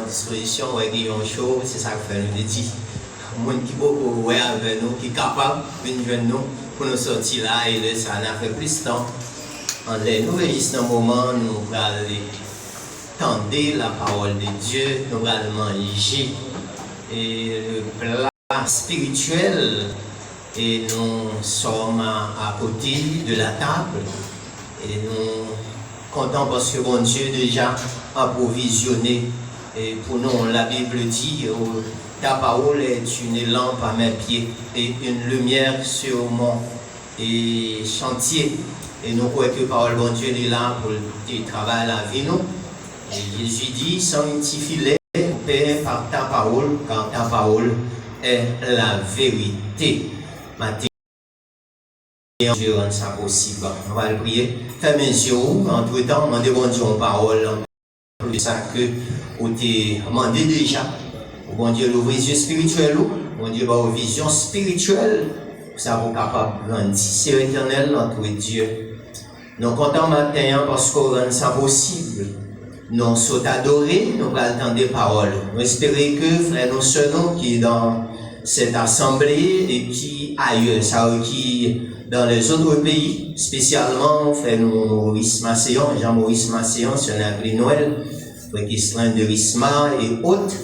disposition, ouais, qui ont chaud, c'est ça que fait nous dit. Les gens qui beaucoup ouais avec nous, qui sont capables de venir nous pour nous sortir là, et ça n'a fait plus de temps. En les nouvelles dans le moment, nous allons tendre la parole de Dieu, nous allons manger et le plat spirituel, et nous sommes à côté de la table, et nous comptons parce que bon Dieu déjà a provisionné. Et pour nous, la Bible dit, ta parole est une lampe à mes pieds et une lumière sur mon chantier. Et nous croyons que la parole bon Dieu est là pour le travail à la vie. Nous. Et Jésus dit, sanctifie-les, Père, par ta parole, car ta parole est la vérité. Matin, Dieu rend ça possible. On va le prier. Fais mes yeux, entre-temps, demandez bon Dieu en parole. Plus ça que vous t'ai demandé déjà. Bon Dieu, l'ouvre les yeux spirituels, bon Dieu, la vision spirituelle, pour ça vous capable de grandir. C'est éternel entre Dieu. Nous comptons matin parce qu'on rend ça possible. Nous sommes adorés, nous allons des paroles. Nous espérons que frères nous sœurs qui dans cette assemblée et qui ailleurs, ça qui dans les autres pays, spécialement frère Maurice Masséon, Jean-Maurice Masséon, sur la Noël, frère Kisselin de Risma et autres,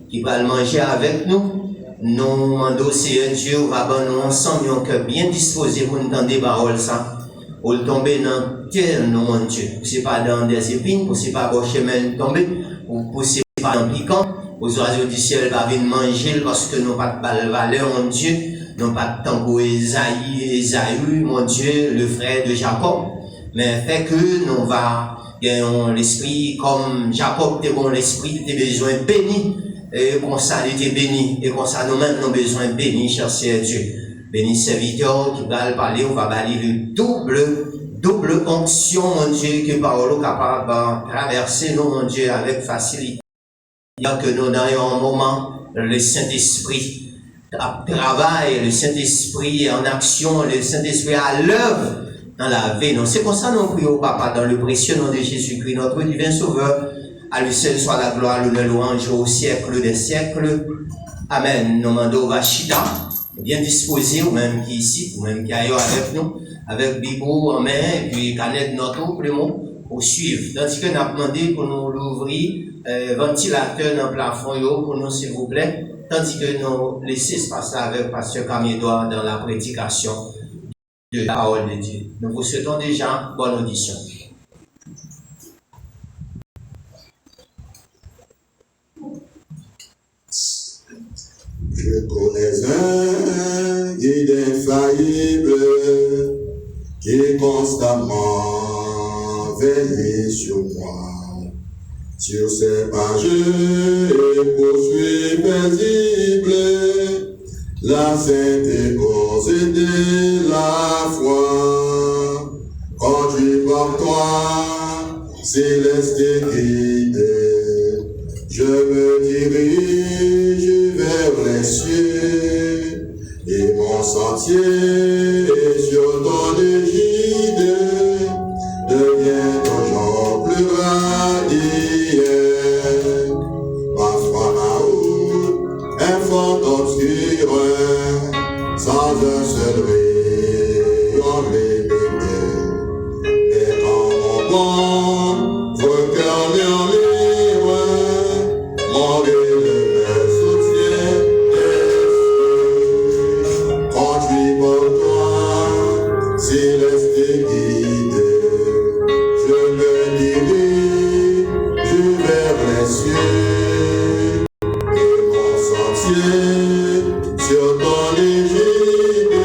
qui va manger avec nous. Nous demandons, Seigneur Dieu, va nous ensemble, un cœur bien disposé pour nous entendre des paroles, ça. Pour le tomber dans le terre, nous, mon Dieu. C'est pas dans des épines, pour c'est pas au chemin tomber, pour c'est pas dans le piquant, aux oiseaux du ciel va venir manger parce que nous pas de valeur, mon Dieu. Non pas tant pour Esaü, mon Dieu, le frère de Jacob, mais fait que nous va gagner l'esprit comme Jacob était bon l'esprit, était besoin béni, et comme ça il était béni, et comme ça nous-mêmes nous besoin béni, cher Seigneur Dieu. Béni serviteur qui va parler, on va balayer le double onction, mon Dieu, que parole capable de traverser nous, mon Dieu, avec facilité. Que nous ayons un moment, le Saint-Esprit travail, le Saint-Esprit en action, le Saint-Esprit à l'œuvre dans la vie. C'est pour ça que nous prions au Papa dans le précieux nom de Jésus-Christ, notre divin Sauveur. À lui seul soit la gloire, le louange au siècle des siècles. Amen. Nous demandons Rachida, bien disposé, ou même qui est ici, ou même qui est ailleurs avec nous, avec Bibou en main, et puis canette notre plumeau, pour suivre. Tandis que nous avons demandé pour nous l'ouvrir, ventilateur dans le plafond, pour nous, s'il vous plaît. Tandis que nous laissons se passer avec Pasteur Camille-Edouard dans la prédication de la parole de Dieu. Nous vous souhaitons déjà bonne audition. Je connais un guide infaillible qui constamment veille sur moi. Sur ses pages et poursuit paisible la sainte cause de la foi. Conduit par toi, céleste guide, je me dirige vers les cieux et mon sentier sur ton égide devient toujours plus radieux. Sans un seul rayon limité, et quand mon bon cœur libre, mon guide me soutient et conduit par toi, céleste guide, je me dirige vers les cieux, et mon sentier sur ton égide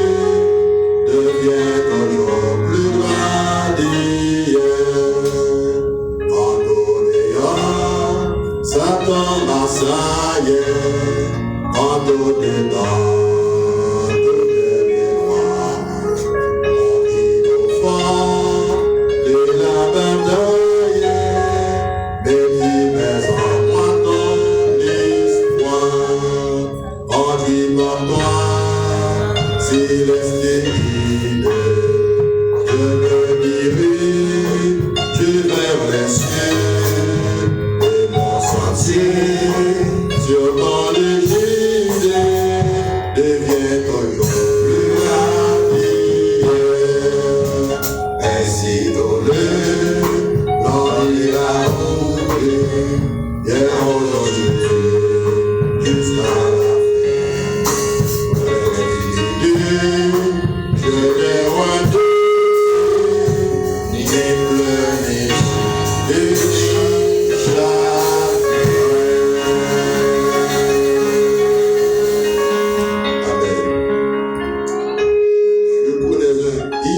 devient toujours plus radieux. En Satan m'assaillait, quand au-dedans tout devient noir. Mon guide au fond de la bataille, mais en moi ton espoir. Conduit par toi, céleste guide, je me dirige vers les cieux, et mon sentier sûrement l'Égypte devient toujours plus rapide. Ainsi dans le plan de la route, hier, aujourd'hui, jusqu'à la fin. Je vais rentrer, ni pleurs, ni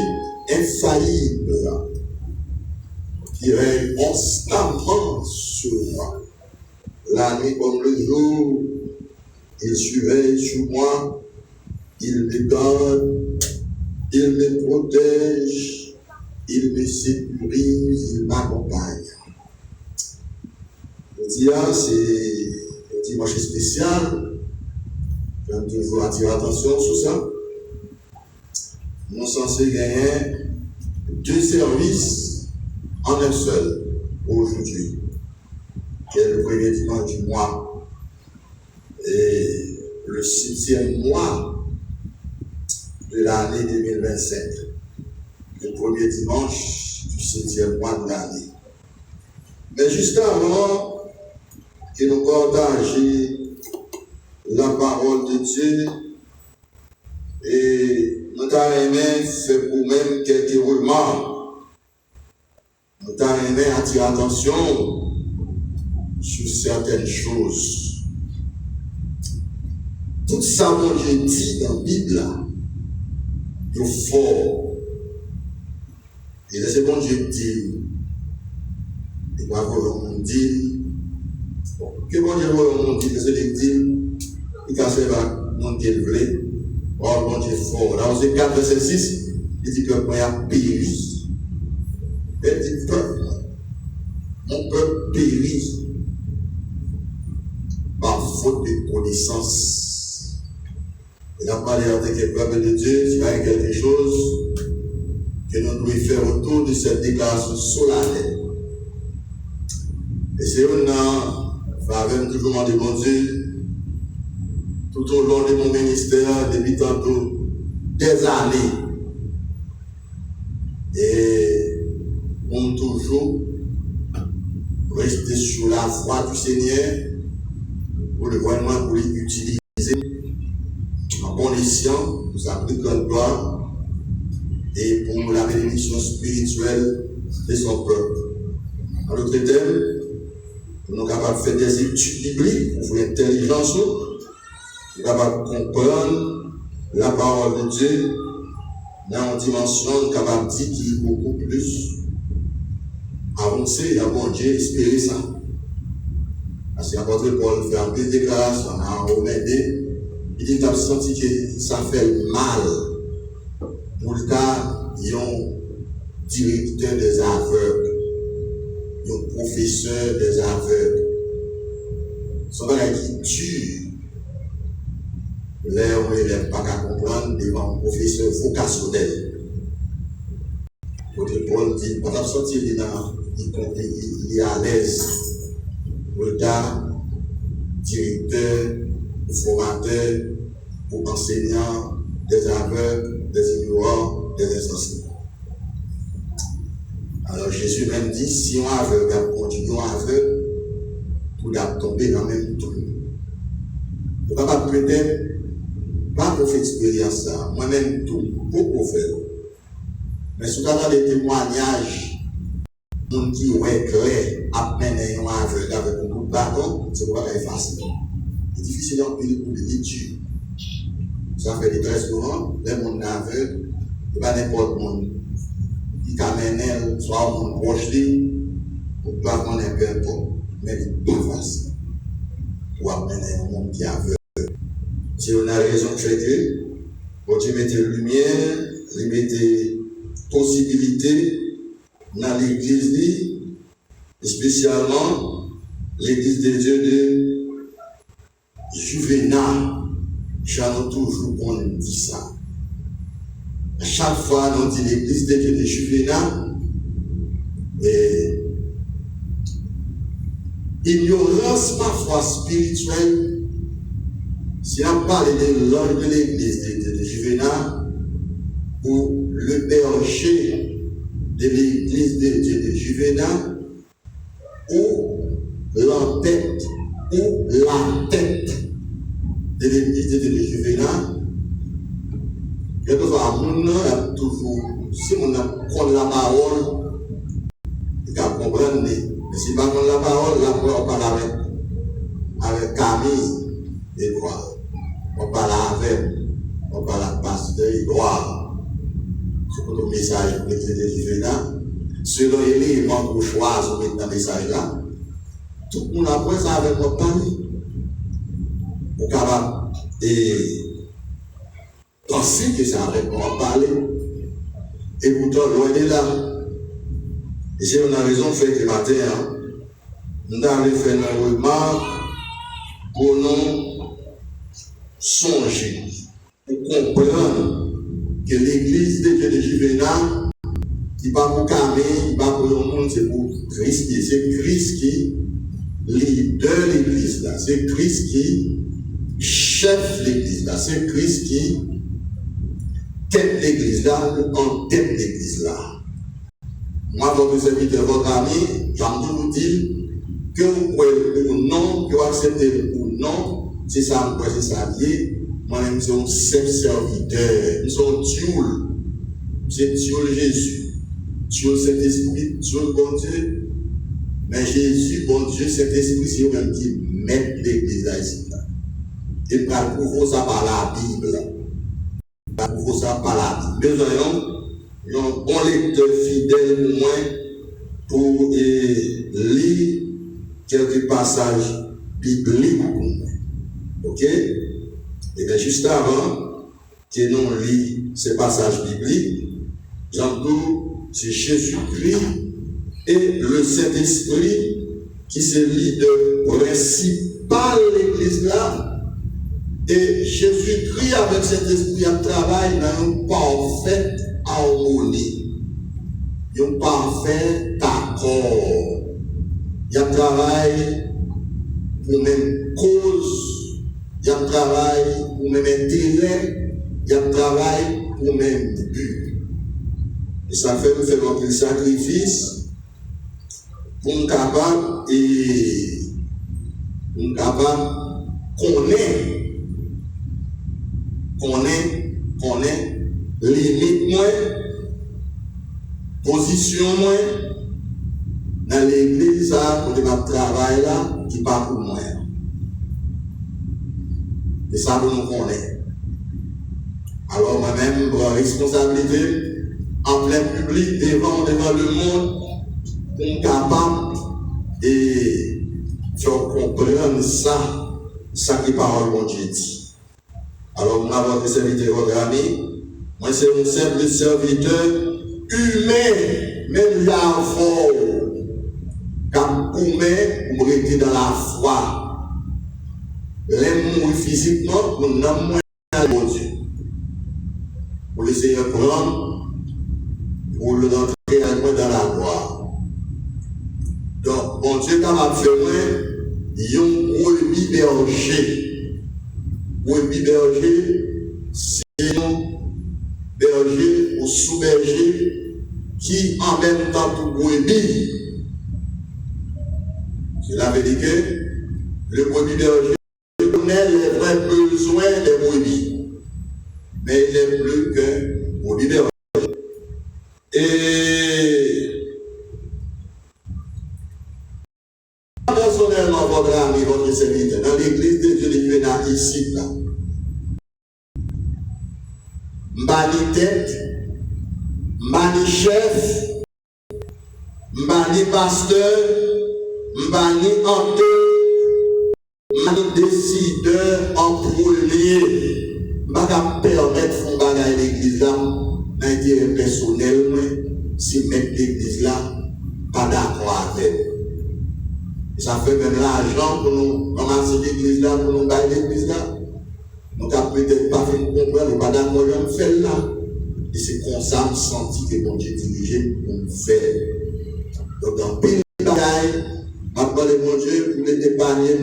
infaillible qui règne constamment sur moi. La nuit comme le jour, il surveille sur moi, il me donne, il me protège, il me sécurise, il m'accompagne. Le dia, c'est un dimanche spécial. J'aime toujours attirer l'attention sur ça. Nous sommes censés gagner 2 services en un seul aujourd'hui, qui est le premier dimanche du mois et le 6e mois de l'année 2025, le premier dimanche du 7e mois de l'année. Mais juste avant que nous partagions la parole de Dieu, et nous avons fait pour même quelques roulements. Nous avons attirer l'attention sur certaines choses. Tout ça, mon Dieu dit dans la Bible, il est fort. Et c'est bon Dieu dit. Et pas qu'on dit. Que bon Dieu dit, que c'est des dit, il casse mon Dieu le oh mon Dieu fort. Là, on 4, verset 6, il dit que moi, il a péri. Il dit peuple, mon peuple périt par faute de connaissance. Il a parlé avec le peuple de Dieu, il y a quelque chose que nous devons faire autour de cette déclaration solennelle. Et c'est un faveur toujours demandé mon Dieu, tout au long de mon ministère, depuis tantôt des années. Et on toujours rester sur la voie du Seigneur pour le gouvernement, pour l'utiliser en bon escient, pour sa plus grande gloire et pour la bénédiction spirituelle de son peuple. En d'autres termes, nous sommes capables de faire des études bibliques pour faire intelligence, nous sommes capables de comprendre la parole de Dieu dans une dimension capable de dire qu'il est beaucoup plus avancé, à bon Dieu, espérer ça. Parce que l'apôtre Paul fait un peu de déclaration en Romains 2, il dit qu'il a senti que ça fait mal pour le cas d'un directeur des aveugles, d'un professeur des aveugles. C'est un qui tue. Là où il n'est pas qu'à comprendre devant un professeur vocationnel. L'apôtre Paul dit, on a senti qu'il est à l'aise. Le cas directeur, formateur, ou enseignant des aveugles, des ignorants, des insensés. Alors Jésus même dit, si on aveugle a continué aveugle, tout a tombé dans le même trou. On va pas peut-être pas pour faire expérience ça, moi-même tout, beaucoup faire. Mais si on a des témoignages, on qui est clair, à peine un aveugle avec un coup de bâton, c'est pas facile. C'est difficile en pile pour l'étude. Ça fait des très souvent, les gens aveugles, et pas n'importe monde. Il amène soit un monde proche de lui, ou pas qu'on ait peu importe, mais il n'est pas facile. Pour amener un monde qui est aveugle. Si on a raison de checker, pour Dieu mettre lumière, il mettre possibilité dans l'église, et spécialement l'église de Dieu de Juvénal. J'en ai toujours qu'on dit ça. À chaque fois, on dit l'église de Dieu de Juvénal, et ignorant ignorance parfois spirituelle, si on parle de l'ordre de l'église de Juvénal, ou le berger de l'église de Dieu de Juvénal, ou la tête de l'église de Dieu de Juvénal, quelquefois, on a toujours, si on a la parole, il faut comprendre. Mais si on a la parole, là, on parle avec Camille et Edouard. On parle avec pasteur Edouard. C'est pour le message pour l'église de Juvénal. Selon l'élément qu'on choisit pour mettre dans le message là, tout le monde apprend ça avec notre famille. On est capable de penser que ça répond à parler. Et pourtant, loin de là. Et si on a raison de faire le matin, nous avons fait une remarque pour nous songer, pour comprendre que l'église de Dieu de Juvénal, il n'est pas pour Camille, il n'est pas pour le monde, c'est pour Christ. C'est Christ qui leader l'église là. C'est Christ qui chef l'église là. C'est Christ qui tête l'église là, en tête l'église là. Moi, votre serviteur, votre ami, j'aime vous dire que vous pouvez ou non, que vous acceptez ou non, c'est ça, c'est ça lié. Moi-même, c'est un serviteur, nous sommes Dieu, c'est Dieu Jésus, Dieu Saint-Esprit, Dieu bon Dieu. Mais Jésus, bon Dieu, Saint-Esprit, c'est lui-même qui met l'église là ici. Et il va prouver ça par la Bible. Il va prouver ça par la Bible. Nous avons un bon lecteur fidèle pour moi pour lire quelques passages bibliques pour moi. Ok? Et bien juste avant que nous lisions ces passages bibliques, j'entends c'est Jésus-Christ et le Saint-Esprit qui se leader principal de l'église là. Et Jésus-Christ avec cet esprit à travail dans une parfaite harmonie, un parfait accord. Il y a travail pour même cause, il y a travail pour même intérêt, il y a travail pour même but. Et ça fait nous faire un sacrifice pour nous capables et nous capables connaître limite moins, position moins dans l'église pour le travail là qui pas pour moi. Et ça pour nous connaître. Alors moi-même, pour responsabilité en plein public, devant le monde, pour être capable et faire comprendre ça qui parole mon Dieu dit. Alors, moi, votre serviteur, votre ami, moi, c'est un simple serviteur humain, même là, fort, comme humain, pour rester dans la foi. L'aime physiquement, pour n'aime moins à mon Dieu. Pour laisser prendre, pour le rentrer à moi dans la gloire. Donc, mon Dieu, quand m'a fait moi, il y a un brebis berger. Brebis berger, c'est un berger ou sous-berger qui en même temps pour brebis. Cela veut dire que le brebis berger connaît les vrais besoins des brebis. Mais il n'est plus qu'un brebis berger. Et personnellement, votre ami, votre serviteur, dans l'église de Dieu de Juvénal ici, là, m'bani tête, m'bani chef, m'bani pasteur, m'bani hanteur, m'bani décideur en premier, m'bani permettre de faire l'église là, d'intérêt personnel, si mettre l'église là, pas d'accord avec. Ça fait même l'argent pour nous ramasser l'église là, pour nous bailler l'église là. Nous n'avons peut-être pas fait comprendre, nous pas d'accord avec nous faire là. Et c'est comme ça que nous sentons que bon Dieu dirige pour nous faire. Donc dans le pays de bagaille, je demande mon Dieu pour les épargner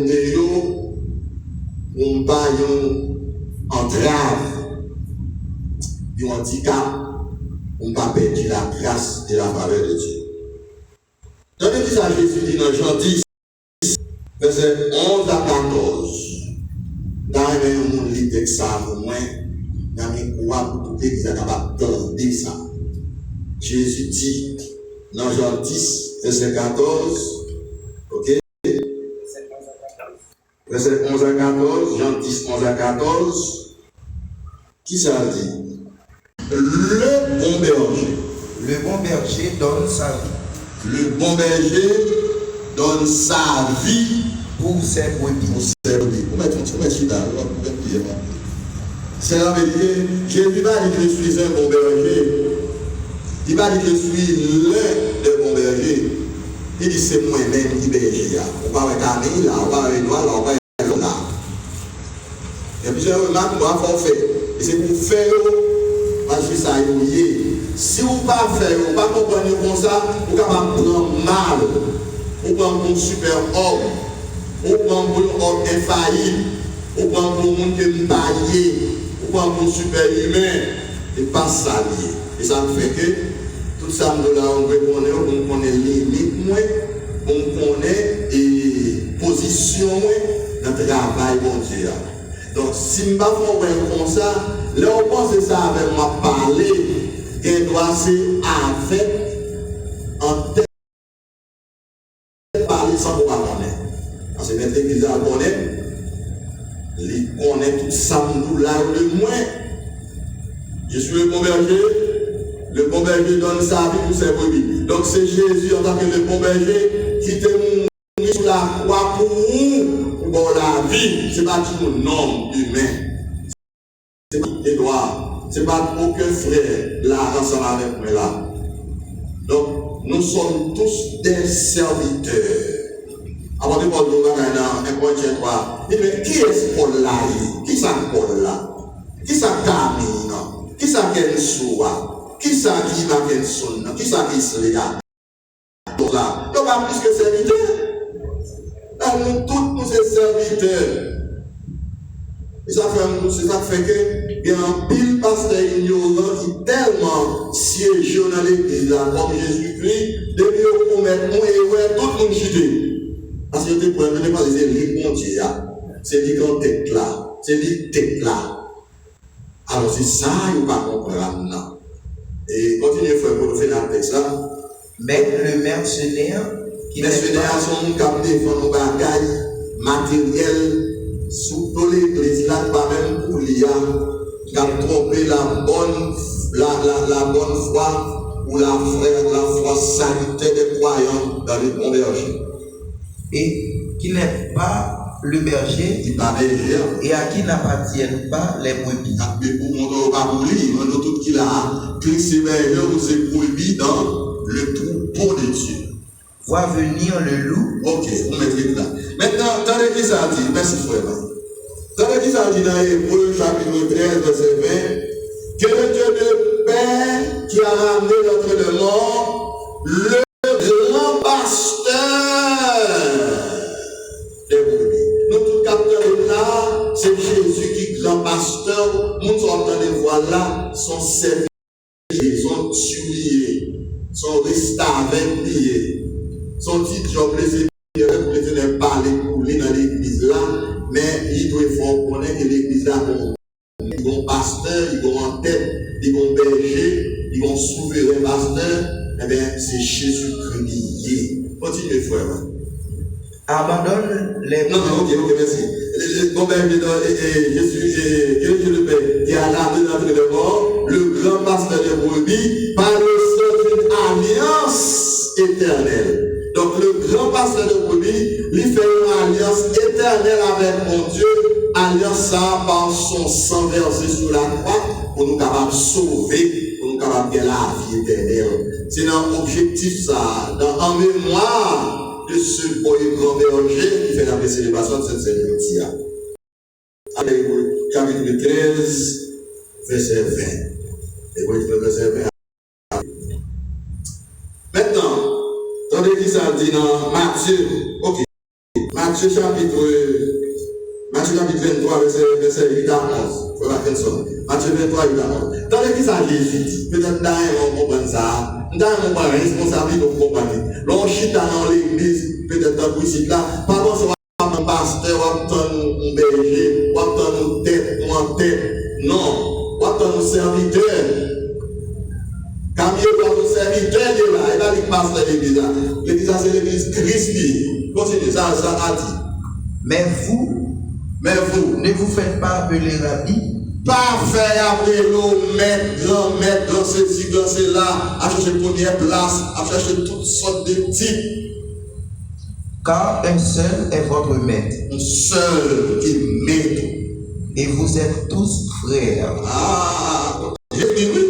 pas une entrave, un handicap, on ne pas perdre la grâce et la faveur de Dieu. Tandis que ça, Jésus dit dans Jean 10, verset 11 à 14, dans un monde lit avec ça, pour moi, dans mes courants, pour tout l'église capable d'entendre ça. Jésus dit dans Jean 10, verset 14, ok? Verset 11 à 14, Jean 10, 11 à 14, qui ça dit? Le bon berger. Le bon berger donne sa vie. Le bon berger donne sa vie pour ses brebis. Pour ses brebis. Vous mettez là, c'est la vérité. Jésus va dire que je suis un bon berger. Il va dire que je suis l'un des bons bergers. Il dit c'est moi-même qui berger. On va avec Camille là, on va avec toi là, on va avec l'autre là. Il y a plusieurs remarques qu'on va faire. Et c'est pour faire, parce que ça y est. Si vous ne pas faire, vous ne pas comprendre comme ça, vous pouvez prendre mal. Vous prendre un super homme. Vous prendre un homme infaillible. Vous prendre un monde qui est taillé. Vous prendre un super humain. Et pas ça lié. Et ça fait que tout ça, nous là, on connaît limite, on connaît et position dans le travail, mon Dieu. Donc, si je ne pas comme ça, là, on pense que ça avec moi parler, et doit c'est avec en tête parler sans pouvoir connaître. Parce que maintenant, l'église connaît, il connaît tout ça, nous là, le moins. Je suis le bon berger. Le bon berger donne sa vie pour ses brebis. Donc c'est Jésus en tant que le bon berger qui te mourit sur la croix pour nous, pour la vie. Ce n'est pas tout un homme humain. Ce n'est pas Édouard. Ce n'est pas aucun frère là ensemble avec moi là. Donc nous sommes tous des serviteurs. Avant de parler de dans 1 Corinthiens 3, il dit mais qui est Paul là? Qui est Paul là? Qui est Camille? Qui est Kensoua? Qui ça qui va faire son? Qui ça qui se lève? Donc là, nous pas plus que serviteurs. Nous tous nous sommes serviteurs. Et ça fait que il y a un pile pasteur ignorant qui tellement siège dans l'église là, comme Jésus-Christ, depuis qu'on met nous et ouais, tout le monde chuté. Parce que tu ne peux pas dire les bon Dieu, c'est lui qui tête là, c'est lui tête là. Alors c'est ça, il ne va pas comprendre maintenant. Et continuez frère pour nous faire la texte là. Mais le mercenaire qui mercenaires sont nous qui défendent nos bagailles matériels sous l'église là, pas même pour l'IA, qui a trompé la bonne foi ou la foi salutaire des croyants dans les bons bergers. Et qui n'est pas le berger et à qui n'appartiennent pas les brebis. Mais pour mon pas pour lui, on a tout qui l'a glissé vers vous c'est brebis dans le troupeau de Dieu. Voit venir le loup. Ok, on met là. Maintenant, attendez qui ça dit, merci frère. Attendez qui ça dit dans Hébreux chapitre 13, verset 20, que le Dieu de paix qui a ramené notre de mort, le grand pasteur des brebis. Nous tout capteurs là, c'est Jésus qui est grand pasteur. Nous entendons voilà, son service, son tué, son resté lié, son petit job, les étudiants parler pour lui dans l'église là, mais il doit faut connaître que l'église là, ils ont pasteur, ils ont en tête, ils ont berger, ils ont souverain pasteur, eh bien c'est Jésus-Christ lié. Continuez frère. Abandonne les non, ok, merci. Bon, ben, Jésus, le Père, qui a lavé notre de mort, le grand pasteur de brebis, par le sang d'une alliance éternelle. Donc, le grand pasteur de brebis, lui fait une alliance éternelle avec mon Dieu, alliance ça par son sang versé sur la croix, pour nous capables de sauver, pour nous capables de gagner la vie éternelle. C'est un objectif, ça, en mémoire de ce beau grand berger qui fait la célébration de cette cérémonie. Avec le chapitre 13, verset 20. Et vous le verset 20. Maintenant, attendez qui ça dit dans Matthieu. Ok. Matthieu chapitre chapitre 23, verset 8 à 11. Faut la faire ça. Matthieu 23, 8 à 11. Dans l'église à Jésus dit, peut-être dans on comprend ça. Dans on comprend responsabilité de comprendre. L'on chita dans l'église, peut-être dans le site là, pas bon, c'est un pasteur, ou un berger, ou un tête, ou un tête. Non, ou un serviteur. Quand il y a un serviteur de là, il va lui passer l'église là. L'église là, c'est l'église Christi. Continue, ça a dit. Mais vous, ne vous faites pas appeler rabbi. Pas faire appeler nos maîtres, grand ceci, grand cela, à chercher première place, à chercher toutes sortes de types. Car un seul est votre maître. Un seul qui est maître. Et vous êtes tous frères. Ah, j'ai dit oui.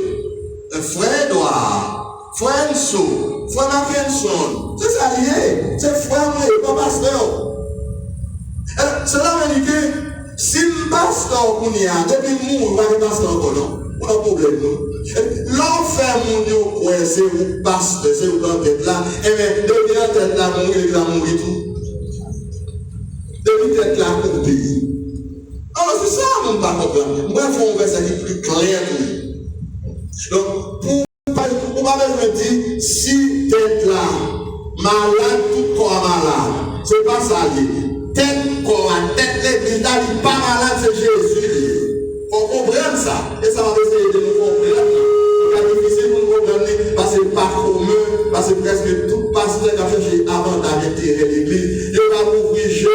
Un frère noir, frère Nso, frère Mackinson, c'est ça lié. C'est frère moi, pas pasteur. Cela veut dire que si le pasteur qu'on y a, depuis nous, on va le pasteur encore non. On a un problème non. L'enfer mon Dieu, quoi, c'est vous pasteur, c'est vous dans tête là. Et bien, depuis la tête là, il va mourir tout. Depuis tête là, pour le pays. Alors c'est ça, on ne peut pas comprendre. Moi, il faut un verset qui est plus clair. Donc, pour pas me dire, si tête là, malade, tout corps malade, c'est pas ça. Tête corps, tête l'église, pas malade, c'est Jésus. Il faut comprendre ça. Et ça va essayer de nous comprendre. C'est difficile pour nous comprendre parce que c'est pas commun, parce que presque tout pasteur qui a cherché avantage d'intérêt l'église, il va ouvrir Jésus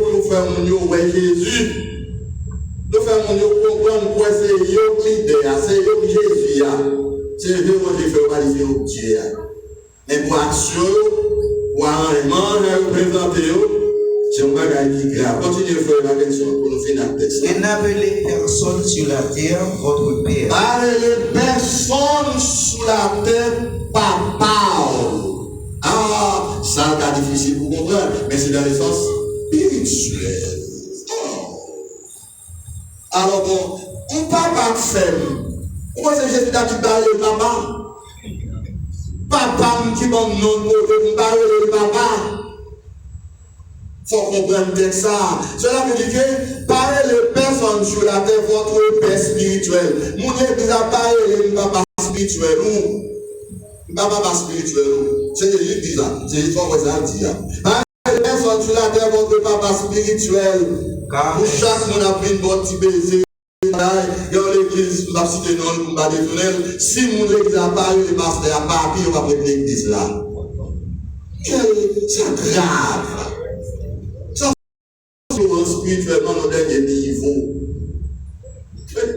pour nous faire mon Jésus. Nous faisons comprendre pourquoi c'est eux qui c'est eux qui Jésus. C'est eux qui fait pas dire au Dieu. Mais pour action, pour arrangement, représenter, c'est un bagage qui est grave. Continuez à faire la question pour nous finir le texte. Et n'appelez personne sur la terre votre Père. N'appelez personne sur la terre papa. Ah, ça c'est difficile pour comprendre, mais c'est dans le sens spirituel. Alors bon, on ne parle pas de femme. Pourquoi c'est Jésus qui parle de papa? Papa qui m'a non de parler de papa. Il faut comprendre ça. Cela veut dire que parler de personne sur la terre, votre père spirituel. Mon église a parlé de papa spirituel. Papa spirituel. C'est Jésus qui dit ça. C'est Jésus qui dit ça. Parler de personne sur la terre, votre papa spirituel. Pour chaque monde a pris une bonne petite baiser. Dans l'église, nous avons cité non pour pas détourner. Si mon église a parlé, le pasteur a pas appris, on va prendre l'église là. C'est grave. Ça, c'est spirituellement au dernier niveau.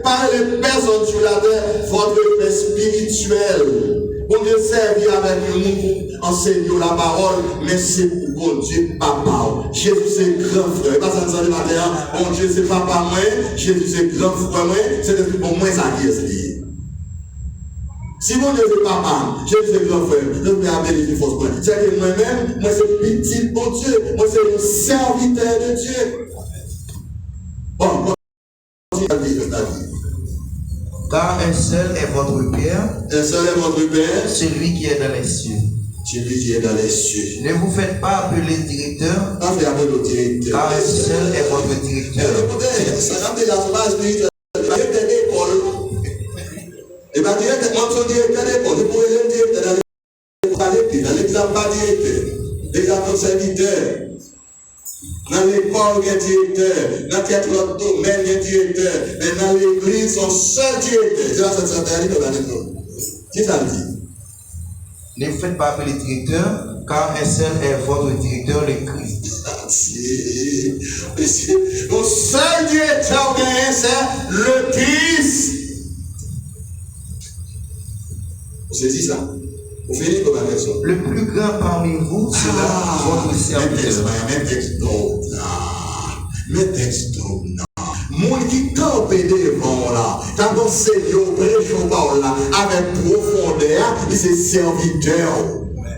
Parler de personne sur la terre, votre père spirituel. Bon Dieu servir avec nous pour enseigner la parole, mais c'est pour bon Dieu, papa. Jésus c'est grand frère. Et pas ça nous a dit matin, bon Dieu c'est papa moi, Jésus c'est grand frère moi, c'est pour moi ça qui est lié. Si mon Dieu c'est papa, Jésus c'est grand frère, je vais appeler les fausses points. C'est que moi-même, moi c'est petit bon Dieu, moi c'est un serviteur de Dieu. Bon, continue à dire, Car un seul est votre Père. Un seul est votre Père. Celui qui est dans les cieux. Celui qui est dans les cieux. Ne vous faites pas appeler directeur. Pas fait appeler le directeur. Car un seul est votre directeur. Écoutez, ça n'a pas déjà pas spirituel. Directeur d'école. Et bien, directement, son directeur d'école. Vous pouvez le directeur dans l'examen, pas directeur. L'examen serviteur. Dans l'école, il y a un directeur. Dans quel autre domaine, il y a un directeur. Mais dans l'église, son seul directeur. C'est là, ça s'interdit de la l'école. Qui ça dit? Ne vous faites pas appeler directeur, car un seul est votre directeur, le Christ. Le seul directeur, c'est le Christ. Vous saisissez ça? Vous finissez comme la personne. Le plus grand parmi vous sera votre serviteur. Mais texte non. Mon qui campe devant là, quand on sait que prêche là, avec profondeur, il c'est serviteur.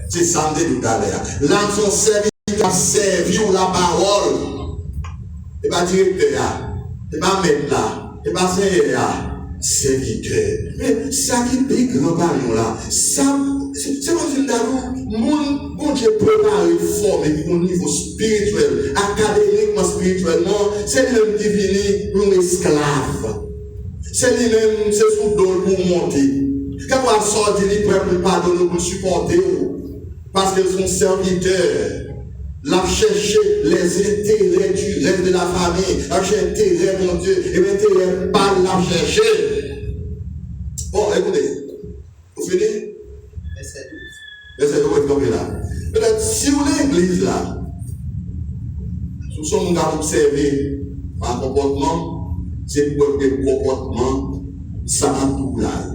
C'est ça que tout à l'heure. Là, son serviteur a servi la parole. Et pas directeur, et pas maître là, et pas seigneur, serviteur. Mais ça qui est grand parion là, ça, c'est comme si mon Dieu prépare formé au niveau spirituel, académiquement, spirituellement, c'est lui-même qui vient un esclave. C'est lui-même, c'est sous dos pour monter. Quand on a sorti, il est prêt pour pardonner, pour supporter, parce qu'ils sont serviteurs. L'a chercher les intérêts du reste de la famille, l'a chercher intérêt, mon Dieu, et l'intérêt pas l'a chercher. Bon, écoutez, vous finissez? Verset 12, vous êtes là. Peut-être, si vous l'église là, nous sommes observés par comportement, c'est pour le comportement, ça va tout là.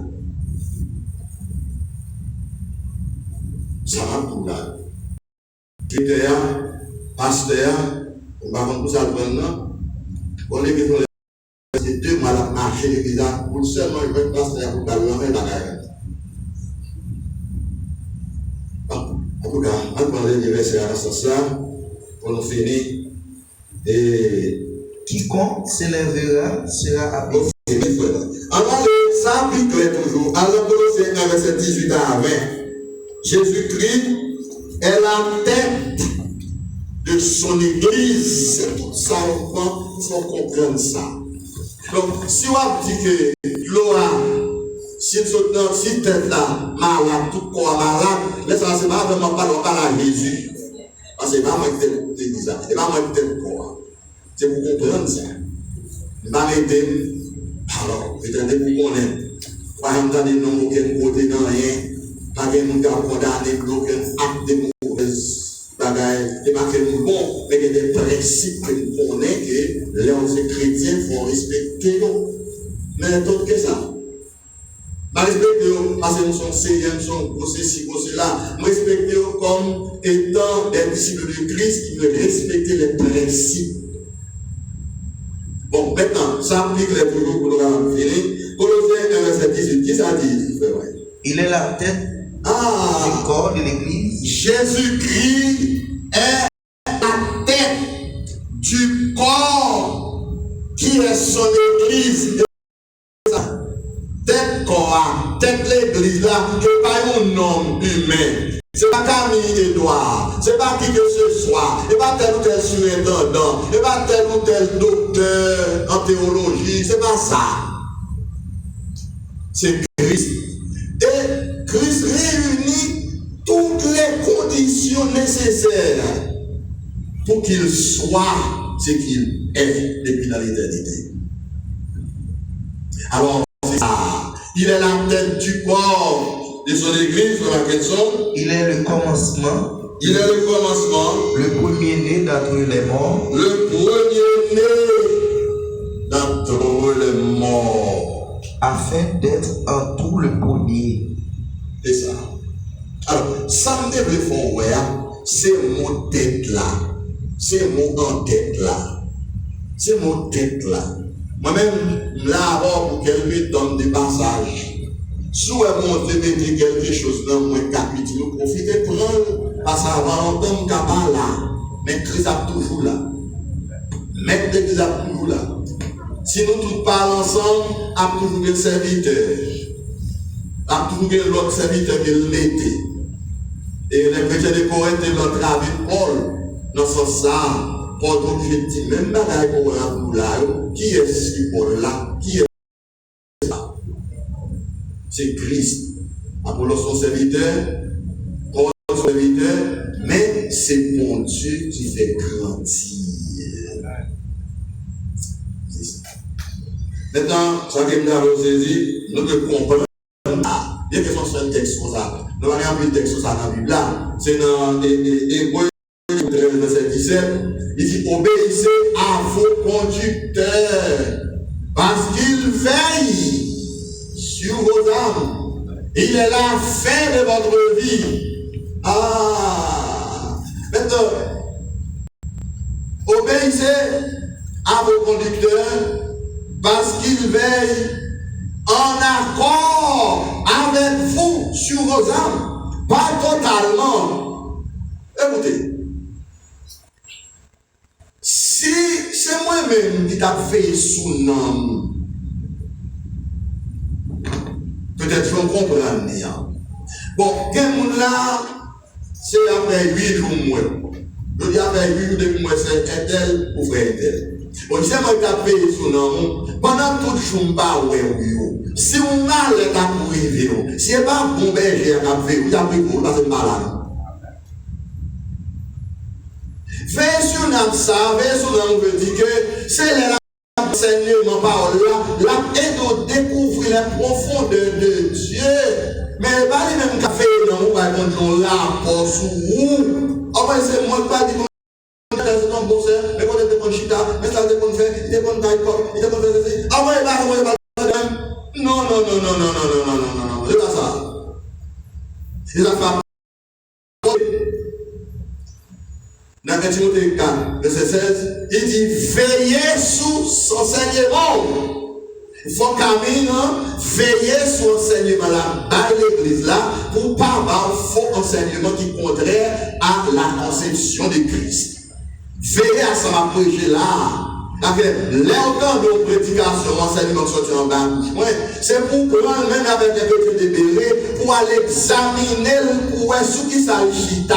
Ça va tout là. Pasteur, on va prendre tout ça maintenant. On est venu les deux mal à marcher l'église pour seulement le pasteur pour garder la main dans la gueule. En tout cas, on va prendre les versets à ça pour nous finir. Et quiconque s'élèvera sera abaissé. Alors, ça applique toujours. Alors, Colossiens 1, verset 18 à 20. Jésus-Christ est la tête de son église. C'est tout ça, il faut comprendre ça. Donc, si on dit que Gloire, si tête là, malade, tout corps malade, là, ça, c'est pas vraiment pas à Jésus. Parce que c'est pas moi qui t'aime l'église, c'est pas moi qui t'aime corps. C'est pour comprendre ça. Je vais m'aider. Alors, je vais pour connaître. Par exemple, dans les noms, aucun côté dans rien. Pas de monde qui a condamné pour aucun acte de mauvaise bagaille. C'est pas que nous bon, mais il y a des principes que nous connaissons que les chrétiens font respecter. Mais d'autres que ça. Je respecte parce que nous sommes sérieux, nous sommes ceci, cela. Je respecte comme étant des disciples de Christ qui veulent respecter les principes. Bon, maintenant, ça applique les toujours pour nous avoir fini. Colossiens 1, verset 18, qui ça dit? Il est la tête du corps de l'église. Jésus-Christ est la tête du corps qui est son église. Tête corps, tête l'église là, qui n'est pas un homme humain. C'est pas Camille Edouard, c'est pas qui que ce soit, c'est pas tel ou tel surintendant, c'est pas tel ou tel docteur en théologie, c'est pas ça. C'est Christ. Et Christ réunit toutes les conditions nécessaires pour qu'il soit ce qu'il est depuis dans l'éternité. Alors, c'est ça. Il est la tête du corps de son église, dans laquelle son. Il est le commencement. Il est le commencement. Le premier-né d'entre les morts. Le premier-né d'entre les morts. Afin d'être en tout le premier. C'est ça. Alors, ça me développe, c'est mon tête là. C'est mon en tête là. C'est mon tête là. Moi-même, là, pour quelqu'un donne des passages. Si vous avez monté quelque chose dans mon capitule, vous profitez pour prendre, parce qu'avant longtemps, je suis là. Mais Christ est toujours là. Maître de Christ est toujours là. Si nous tous parlons ensemble, il y a toujours un serviteur. Il y a toujours l'autre serviteur qui l'était. Et les chrétiens de Corinthe, ils l'ont travaillé Paul. Dans ce sens, Paul dit, même bagaille pour un là, qui est ce Paul là? Qui est ça? C'est Christ. Apollos son serviteur, Paul son serviteur, mais c'est mon Dieu qui fait grandir. C'est ça. Maintenant, ça qui me a saisi, nous devons comprendre. Bien que ce soit un texte sur ça, nous allons appeler le texte sur ça dans la Bible là. C'est dans Hébreux 13, verset 17. Il dit obéissez à vos conducteurs parce qu'ils veillent sur vos âmes. Il est la fin de votre vie. Maintenant, obéissez à vos conducteurs parce qu'ils veillent en accord avec vous sur vos âmes. Pas totalement. Écoutez. Si c'est moi-même qui t'a fait sous nom, Peut-être je vais comprendre. Bon, quel monde là, c'est après 8 jours moins. Je dis après 8 jours depuis moi, c'est un tel ou frère tel. Bon, c'est moi qui ai payé sur nom. Pendant tout le jour, si on a le cas pour vivre, si ce n'est pas bon berger qui a fait, vous avez pris parce que c'est malade. Veillez sur nous, ça, veillez sur nous, veut dire que c'est l'enseignement parole là, l'aide à découvrir la profondeur de Dieu. Mais pas les mêmes cafés, non, par contre, on l'a pas sous vous. En fait, c'est moi qui pas dit c'est un bon sœur, mais quand il est bon chita, mais ça dépend de faire, il est bon taille, il est bon de faire. Ah ouais, bah, non, c'est pas ça. Il a fait. Dans 1 Timothée 4, verset 16, il dit veillez sous son enseignement. Il faut caminer, veiller sur l'enseignement là, dans l'église là, pour ne pas avoir un faux enseignement qui est contraire à la conception de Christ. Veillez à ça, ma prêcher là. L'autant de prédication, enseignement qui sorti en bas, c'est pour prendre même avec les petits débérés, pour aller examiner pour voir ce qui s'agit chita.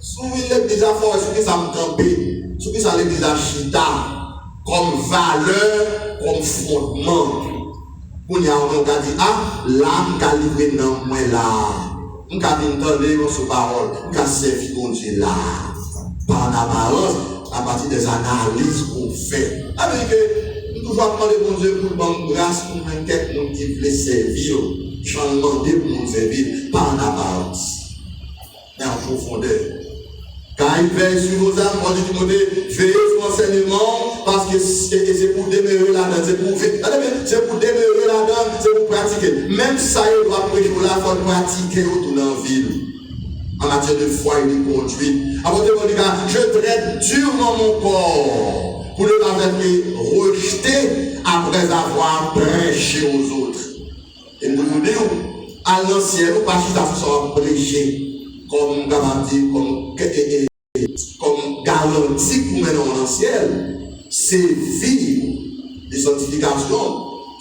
Sous l'église à fort, ce qui ça me campé, ce qui ça l'église à chita, comme valeur, comme fondement. Pour nous, on a dit, ah, là, on a livré dans moi là. On a entendu sur parole, on a servi mon Dieu là. Par en apparence, à partir des analyses qu'on fait. Avec que nous toujours demander bon Dieu pour bonne grâce pour même quelqu'un qui veut servir. J'en demande pour nous servir, pas en apparence, mais en profondeur. Car il veille sur vos âmes, moi je dis, veillez sur l'enseignement, parce que c'est pour demeurer là-dedans, c'est pour demeurer là-dedans, c'est pour pratiquer. Même ça, il doit prêcher là, il faut pratiquer autour dans la ville. En matière de foi et de conduite. Avant de vous dire, je traite durement mon corps pour ne pas être rejeté après avoir prêché aux autres. Et nous vous disons, à l'ancien, nous pas juste à prêcher comme garantie, comme garantie pour mener en ancien. C'est vivre de sanctification.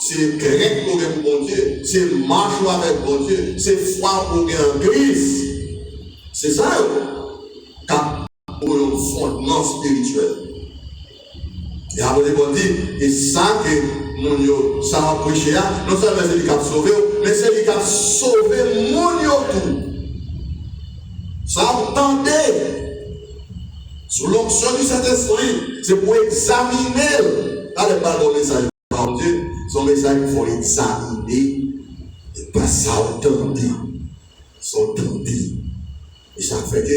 C'est grec pour bon Dieu. C'est marcher avec bon Dieu. C'est foi pour en Christ. C'est ça, car pour un fondement spirituel. Et après, on dit, et ça que mon yo, ça va prêcher, non seulement c'est lui qui a sauvé, mais c'est lui qui a sauvé mon yo tout. Ça entendez, sous l'onction du Saint-Esprit, c'est pour examiner. Allez, pas le message de Dieu, son message qu'il faut examiner, et pas ça entendre, s'entendre. Et ça fait que,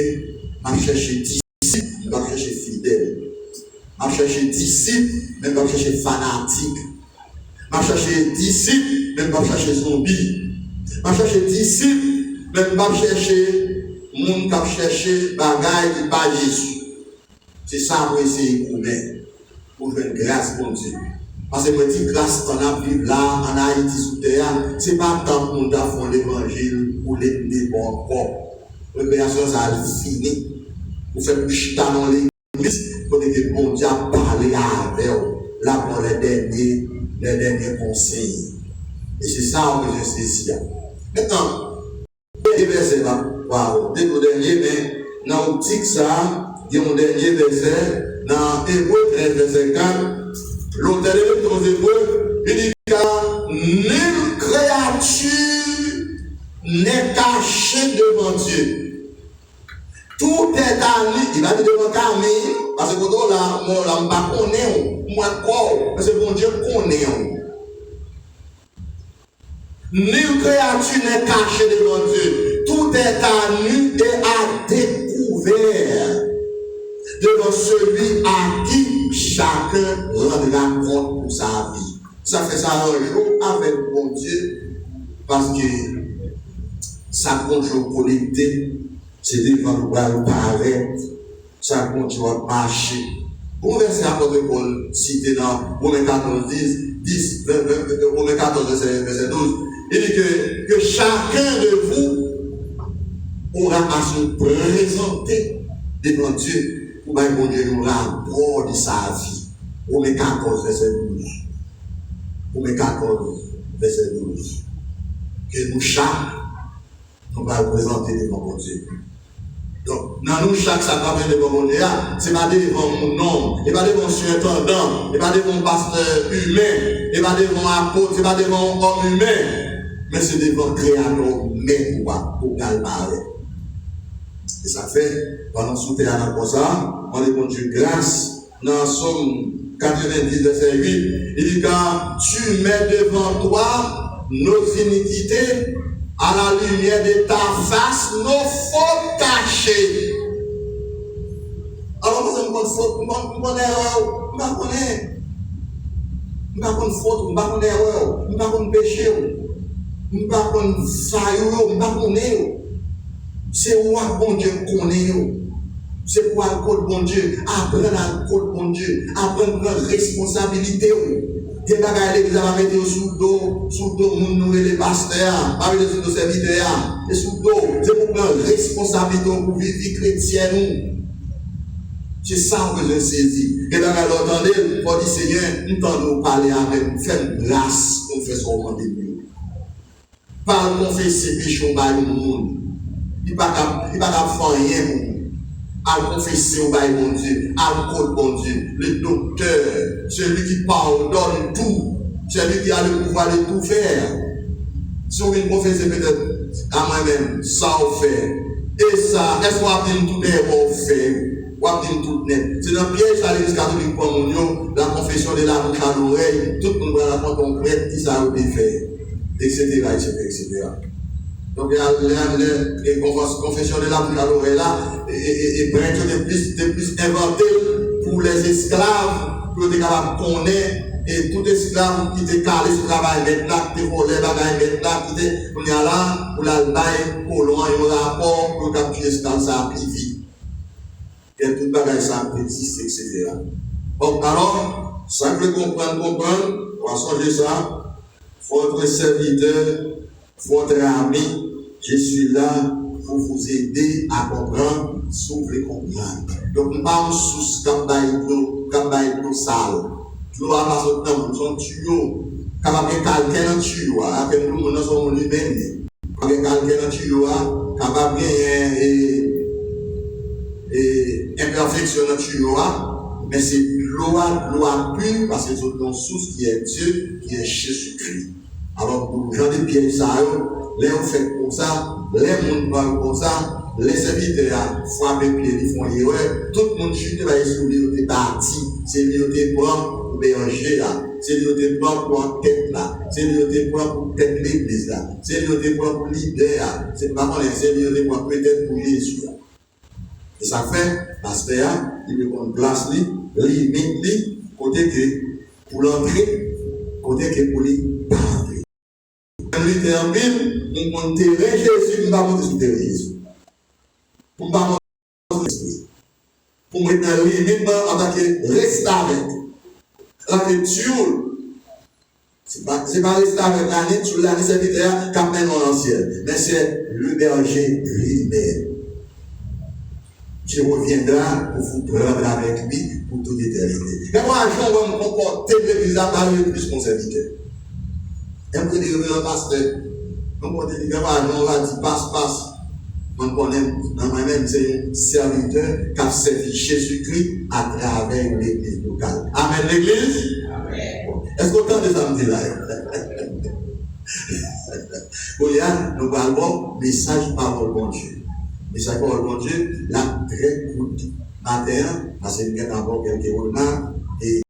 je cherche disciples, je cherche fidèles. Je cherche disciples, même je cherche fanatiques. Je cherche disciples, même je cherche zombies. Je cherche disciples, même je cherche monde qui cherche bagaille qui pas Jésus. C'est ça pour essayer pour mettre, pour faire grâce pour Dieu. Parce que moi, dis grâce qu'on a vécu là, en Haïti, sous terre, ce n'est pas tant qu'on a fait l'évangile pour les bons corps. La création, ça a fini. Vous faites plus chita dans l'église, pour que bon Dieu a parlé avec vous, là pour les derniers conseils. Et c'est ça que je sais ici. Maintenant, les versets là, waouh, dès le dernier, mais dans l'optique ça, il y a un dernier verset, dans Hébreux 13, verset 4, l'auteur de l'Hébreux, il dit car nulle créature n'est cachée devant Dieu. Tout est à lui, il va dire devant Camille, parce que quand là, moi, je ne connais pas, moi, corps, parce que bon Dieu connaît. Nulle créature n'est cachée devant Dieu. Tout est à nu et à découvert devant celui à qui chacun rendra compte pour sa vie. Ça fait ça un jour avec bon Dieu, parce que ça compte jour connecté. C'est devant le paraître, ça continue à marcher. Pour verser à votre Paul, cité dans Romains 14, 10, Romains 14, verset 12, il dit que chacun de vous aura à se présenter devant Dieu pour que bon Dieu nous rapport de sa vie. Romains 14, verset 12. Romains 14, verset 12. que nous chaque, nous allons présenter devant mon Dieu. Donc, dans nous, chaque ça va devant mon Dieu, c'est pas devant mon nom, et pas devant mon surintendant, et pas devant mon pasteur humain, et pas devant mon apôtre, c'est pas devant mon homme humain, mais c'est devant le Créateur humain pour calmer. Et ça fait, pendant ce temps comme ça, on est bon Dieu grâce, dans Somme 90, verset 8, il dit quand tu mets devant toi nos iniquités, à la lumière de ta face, nos fautes cachées. Alors, nous avons une faute, nous avons erreur, nous avons faute, nous avons erreur, nous avons péché, nous avons failli, nous avons. C'est quoi bon Dieu connaît. C'est quoi le code bon Dieu. Apprendre à code bon Dieu. Apprendre à prendre responsabilité. Des bagages l'église va mettre sous le dos, nous les pasteurs, pas mettre sous nos serviteurs. Et sous le dos, c'est pour prendre responsabilité pour vivre vie chrétienne. C'est ça que je saisis. Et dans l'entendez, il faut dire Seigneur, nous tendons parler avec nous, faire une grâce pour faire ce qu'on demande. Pas confesser péché au monde. Il ne va pas faire rien pour nous. À confesser au bail mon Dieu, à le code bon Dieu, le docteur, celui qui pardonne tout, celui qui a le pouvoir de tout faire. Si on vient confesser peut-être à moi-même, ça on fait. Et ça, est-ce qu'on va dire tout est bon fait? On va dire tout net. C'est dans le piège à l'église catholique pour mon la confession de la bouche à l'oreille, tout le monde va raconter on prête qui ça a été fait, etc., etc. Donc, il y a les confessions de la bouche à l'oreille là, et prêtre de plus inventé pour les esclaves, pour être capable de connaître, et tout esclave qui était calé sur le travail maintenant, qui était volé, maintenant, qui était, on est là, pour l'Allemagne, pour loin, il y a un rapport pour capturer esclave, ça a pris vie. Et tout le bagage, ça a existe, etc. Donc, alors, ça que comprendre, on va changer ça. Votre serviteur, votre ami, je suis là pour vous aider à comprendre, si vous voulez comprendre. Donc, nous parlons sous campagne pour sale. Nous avons passé le temps, nous sommes tuyaux. Quand on a quelqu'un dans le tuyau, après nous, nous sommes lui-même. Quand on a quelqu'un dans le tuyau, quand on a bien imperfection dans le tuyau, mais c'est l'eau pure parce que c'est une source qui est Dieu, qui est Jésus-Christ. Alors, pour les gens de pieds, ça, les gens font comme ça, les gens parlent comme ça, les serviteurs frappent les pieds, ils font les erreurs, tout le monde chute, va essayer de parti, c'est lui qui prend pour berger là, c'est lui qui prend pour tête là, c'est lui qui prend pour tête l'église là, c'est lui qui prend pour leader là, c'est pas mal, c'est lui qui prend peut-être pour Jésus là. Et ça fait, pasteur, il veut qu'on place limite, côté que pour l'entrée, côté que pour lui parler. Quand lui termine, nous avons enterré Jésus, nous avons enterré Jésus. Nous avons enterré. Pour mettre un limite en tant que rester avec. La lecture, c'est pas rester avec l'année, sur l'année serviteur, quand même en ancien. Mais c'est le berger lui-même. Je reviendrai pour vous prendre avec lui pour toute éternité. Et moi, je vais me comporter l'église à parler plus mon serviteur. Et vous dites, le pasteur, on va dire, on va dire, passe. On connaît, moi-même, c'est un serviteur qui a servi Jésus-Christ à travers l'église locale. Amen, l'église? Amen. Est-ce qu'on entend des amis là? Nous parlons message parole bon Dieu. Message parole bon Dieu, là, très courte. Matin, parce qu'il y a encore quelques roulements, et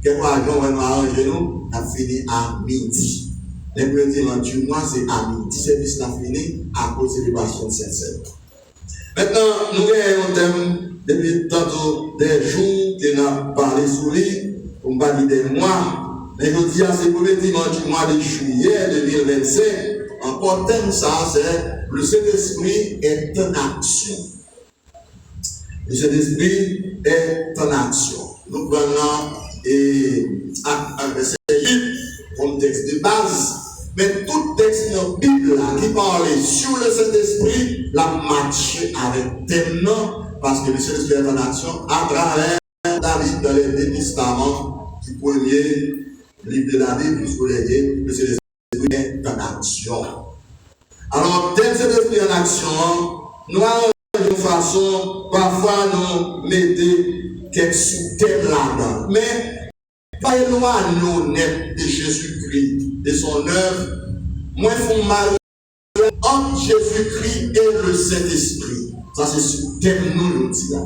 quelques jours, on va arranger nous, on a fini à midi. Les premiers du mois, c'est à midi. Service n'a fini à cause de l'évasion de Saint-Seine. Maintenant, nous avons un thème depuis tantôt des jours que nous avons parlé sur lui, on va dire des mois. Mais je dis à ce premier dimanche du mois de juillet 2025, encore thème ça, c'est le Saint-Esprit est en action. Le Saint-Esprit est en action. Nous prenons un verset 8 comme texte de base. Mais tout texte dans la Bible qui parle sur le Saint-Esprit, l'a matché avec thème parce que le Saint-Esprit est en action à travers David dans les deux testaments du premier livre de la Bible jusqu'au dernier. Le Saint-Esprit est en action. Alors, tel Saint-Esprit en action, nous allons de façon, parfois nous mettons quelques sous-thèmes là-dedans. Mais, pas éloigner net de Jésus-Christ, de son œuvre, moi, il faut mal entre Jésus-Christ et le Saint-Esprit. Ça, c'est sous-thème nous le dit là.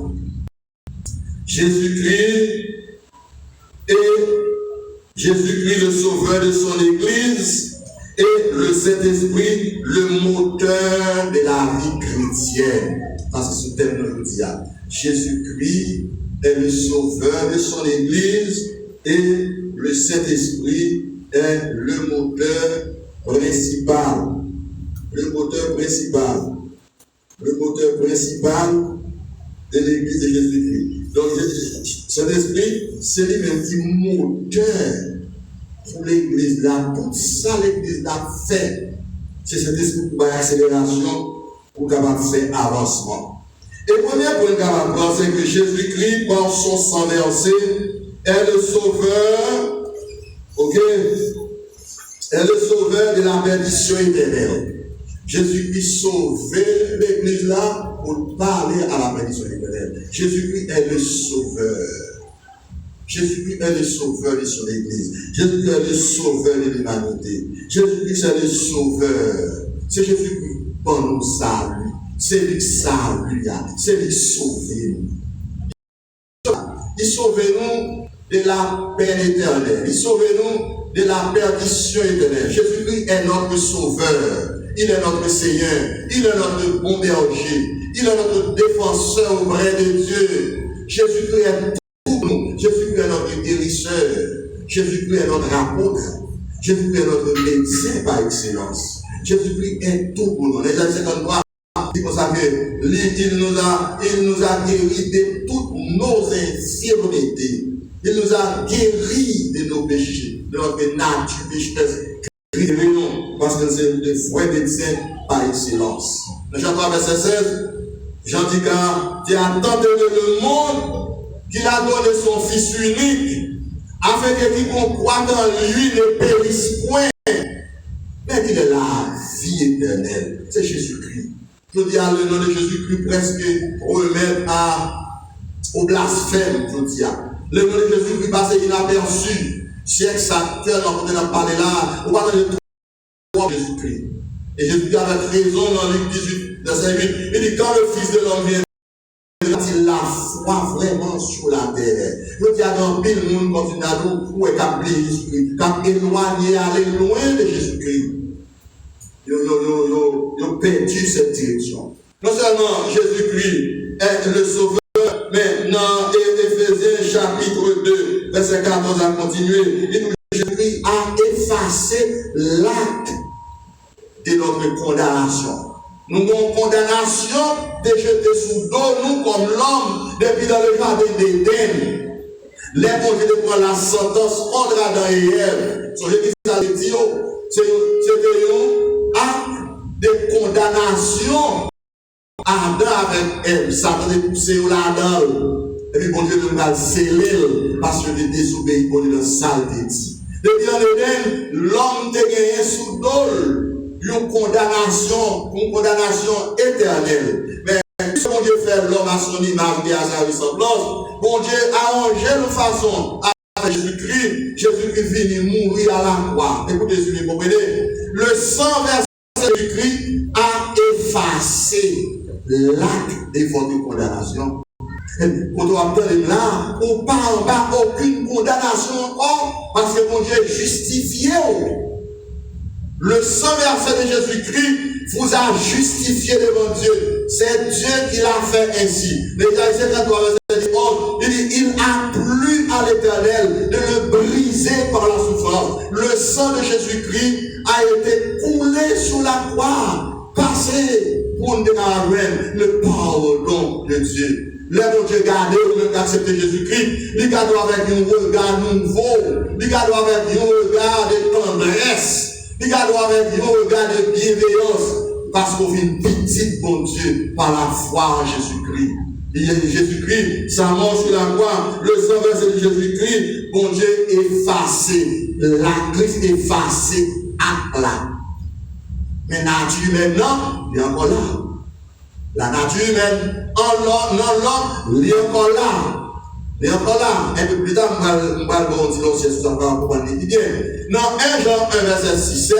Jésus-Christ le sauveur de son Église, et le Saint-Esprit, le moteur de la vie chrétienne. Ça, c'est ce thème que je dis là. Jésus-Christ est le sauveur de son Église, et le Saint-Esprit est le moteur principal. Le moteur principal. Le moteur principal de l'Église de Jésus-Christ. Donc, Saint-Esprit, c'est lui-même qui est moteur pour l'Église là. Tout ça, l'Église là fait. C'est cet esprit pour accélération, pour capable faire avancement. Et premier point capable de voir, c'est que Jésus-Christ, par son sang versé, est le sauveur, ok? Est le sauveur de la perdition éternelle. Jésus-Christ sauvait l'Église là pour parler à la perdition éternelle. Jésus-Christ est le sauveur. Jésus-Christ est le sauveur de son Église. Jésus-Christ est le sauveur de l'humanité. Jésus-Christ est le sauveur. C'est Jésus-Christ pour nous salut. C'est lui qui salue. C'est lui qui sauve nous. Il sauve nous de la peine éternelle. Il sauve nous de la perdition éternelle. Jésus-Christ est notre sauveur. Il est notre Seigneur. Il est notre bon berger. Il est notre défenseur auprès de Dieu. Jésus-Christ est tout pour nous. Jésus-Christ est notre guérisseur. Jésus-Christ est notre apôtre. Jésus-Christ est notre médecin par excellence. Jésus-Christ est tout pour nous. Les Jean 53, c'est pour ça qu'il nous a guéris de toutes nos infirmités. Il nous a guéris de nos péchés, de notre nature pécheresse. Parce que c'est le vrai médecin par excellence. Dans Jean 3, verset 16, Jean dit car Dieu a tant aimé le monde qu'il a donné son Fils unique, afin que quiconque croit dans lui ne périsse point, mais qu'il ait la vie éternelle. C'est Jésus-Christ. Je dis à le nom de Jésus-Christ presque remettre au blasphème, je dis à. Le nom de Jésus-Christ passe inaperçu. Siècle Satan, on a parlé là, on va dans le trois Jésus-Christ. Et Jésus-Christ avait raison dans Luc 18, verset 8. Il dit, quand le Fils de l'homme vient, il la foi vraiment sur la terre. Je dis à dans pile monde continue à nous, où est appelé Jésus-Christ, quand éloigné, aller loin de Jésus-Christ. Ils ont perdu cette direction. Non seulement Jésus-Christ est le sauveur, mais dans Éphésiens chapitre 2, verset 14 à continuer, il nous dit que Jésus a effacé l'acte de notre condamnation. Nous avons une condamnation déjetée sous dos, nous comme l'homme, depuis dans le jardin d'Éden. Les bons Dieu prend la sentence contre Adam et Ève. Songez qui ça veut dire, c'était un acte de condamnation. Adam avec Ève, Satan est poussé là-dedans. Et puis bon Dieu nous a scellé parce que de désobéir pour le saleté. Depuis en Éden, l'homme te gagné sous dos une condamnation éternelle. Mais si bon Dieu fait l'homme à son image et à sa ressemblance, bon Dieu a arrangé de façon avec Jésus-Christ. Jésus-Christ venu mourir à la croix. Écoutez, si vous comprenez, le sang versé de Jésus-Christ a effacé l'acte de votre condamnation. Quand on obtient là, on parle pas aucune condamnation encore, parce que mon Dieu est justifié. Le sang versé de Jésus-Christ vous a justifié devant Dieu. C'est Dieu qui l'a fait ainsi. L'Ésaïe 53, verset 11, il dit, il a plu à l'Éternel de le briser par la souffrance. Le sang de Jésus-Christ a été coulé sur la croix, passé pour nous donner le pardon de Dieu. Les bon Dieu gardé ou même accepter Jésus-Christ, il garde avec un regard nouveau, il garde avec un regard de tendresse, il garde avec un regard de bienveillance, parce qu'on vit une petite bon Dieu par la foi en Jésus-Christ. Il y a Jésus-Christ, sa mort sur la croix, le sang versé de Jésus-Christ, bon Dieu effacé, la Christ effacé à là. Mais la nature humaine, non, il est encore là. La nature humaine, dans l'homme, il est encore là. Il est encore là. Un peu plus tard, je vais vous dire aussi ce que ça va comprendre bien. Dans 1 Jean 1, verset 6, 7,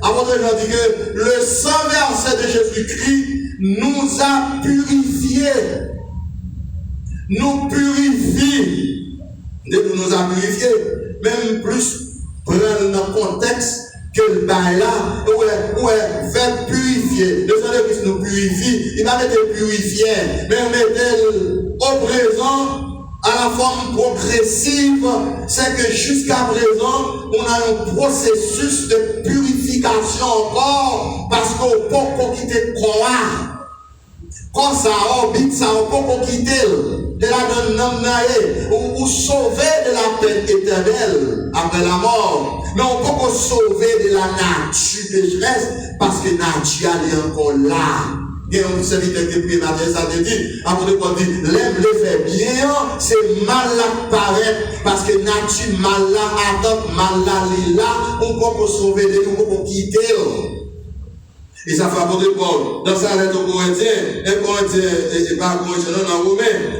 apôtre Jean dit que le sang versé de Jésus-Christ nous a purifiés. Nous purifie. Depuis nous a purifiés. Même plus, prendre le contexte que le bail là, fait purifier. Le sang de Christ nous purifie. Il va être purifié, mais mettre au présent à la forme progressive. C'est que jusqu'à présent, on a un processus de purification encore parce qu'on peut pas quitter quoi. Quand ça orbite, ça on peut pas quitter de la donne ou sauver de la peine éternelle après la mort. Mais on peut pas sauver de la nature pécheresse parce que la nature est encore là. Et on serviteur qui prie matin, ça te dit, après de quoi dit, l'aime le fait bien, c'est mal là paraître, parce que nature mal là, attend, mal là, il est là, on peut pas sauver de nous, on peut pas quitter. Et ça fait apôtre Paul, dans sa lettre aux Corinthiens, et Corinthiens, et pas Corinthiens, non, non,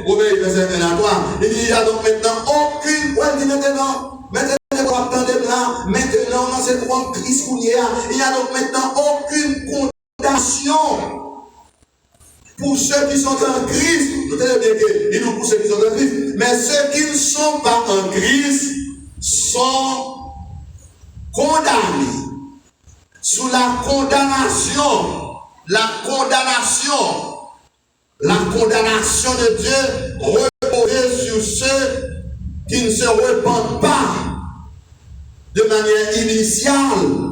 Romains, verset 1 à 3, il dit, il n'y a donc maintenant aucune, ouais, il dit maintenant, maintenant, c'est quoi Christ qu'on y a, il n'y a donc maintenant aucune condamnation pour ceux qui sont en Christ. Vous savez bien qu'il nous pour ceux qui sont en Christ, mais ceux qui ne sont pas en Christ sont condamnés sous la condamnation. La condamnation de Dieu repose sur ceux qui ne se repentent pas de manière initiale.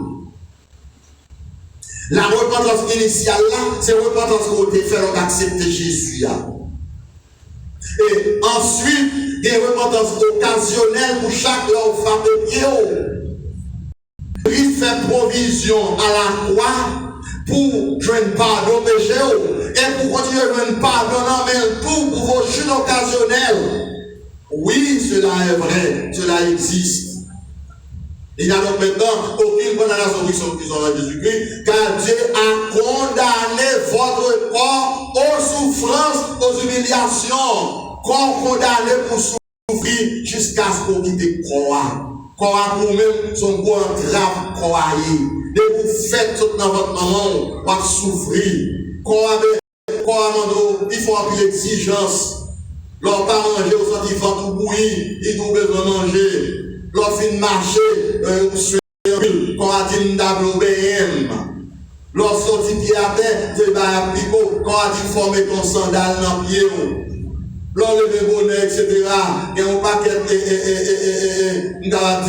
La repentance initiale là, c'est repentance qu'on a fait, on a accepté Jésus. Et ensuite, des repentances occasionnelles pour chaque femme de pied. Il fait provision à la croix pour joindre pardon péché et pour continuer à joindre pardon, mais tout pour vos chutes occasionnelles. Oui, cela est vrai, cela existe. Il n'y a donc maintenant aucune condamnation qui sont en Jésus-Christ, car Dieu a condamné votre corps aux souffrances, aux humiliations, corps condamné pour souffrir jusqu'à ce qu'on quitte croix. Corps pour même son corps grave croyé. Et vous faites tout dans votre maman, vous souffrir. Corps il faut un peu d'exigence. Leur pas manger au sens qu'ils font tout bouillir, ils ont besoin de manger. Leur fin de marcher, quand on a dit d'abloubéem. Leur sorti pied à terre, c'est pas picot, quand on a dit former ton sandal dans le pied. Leur lever bonnet, etc. Et on pas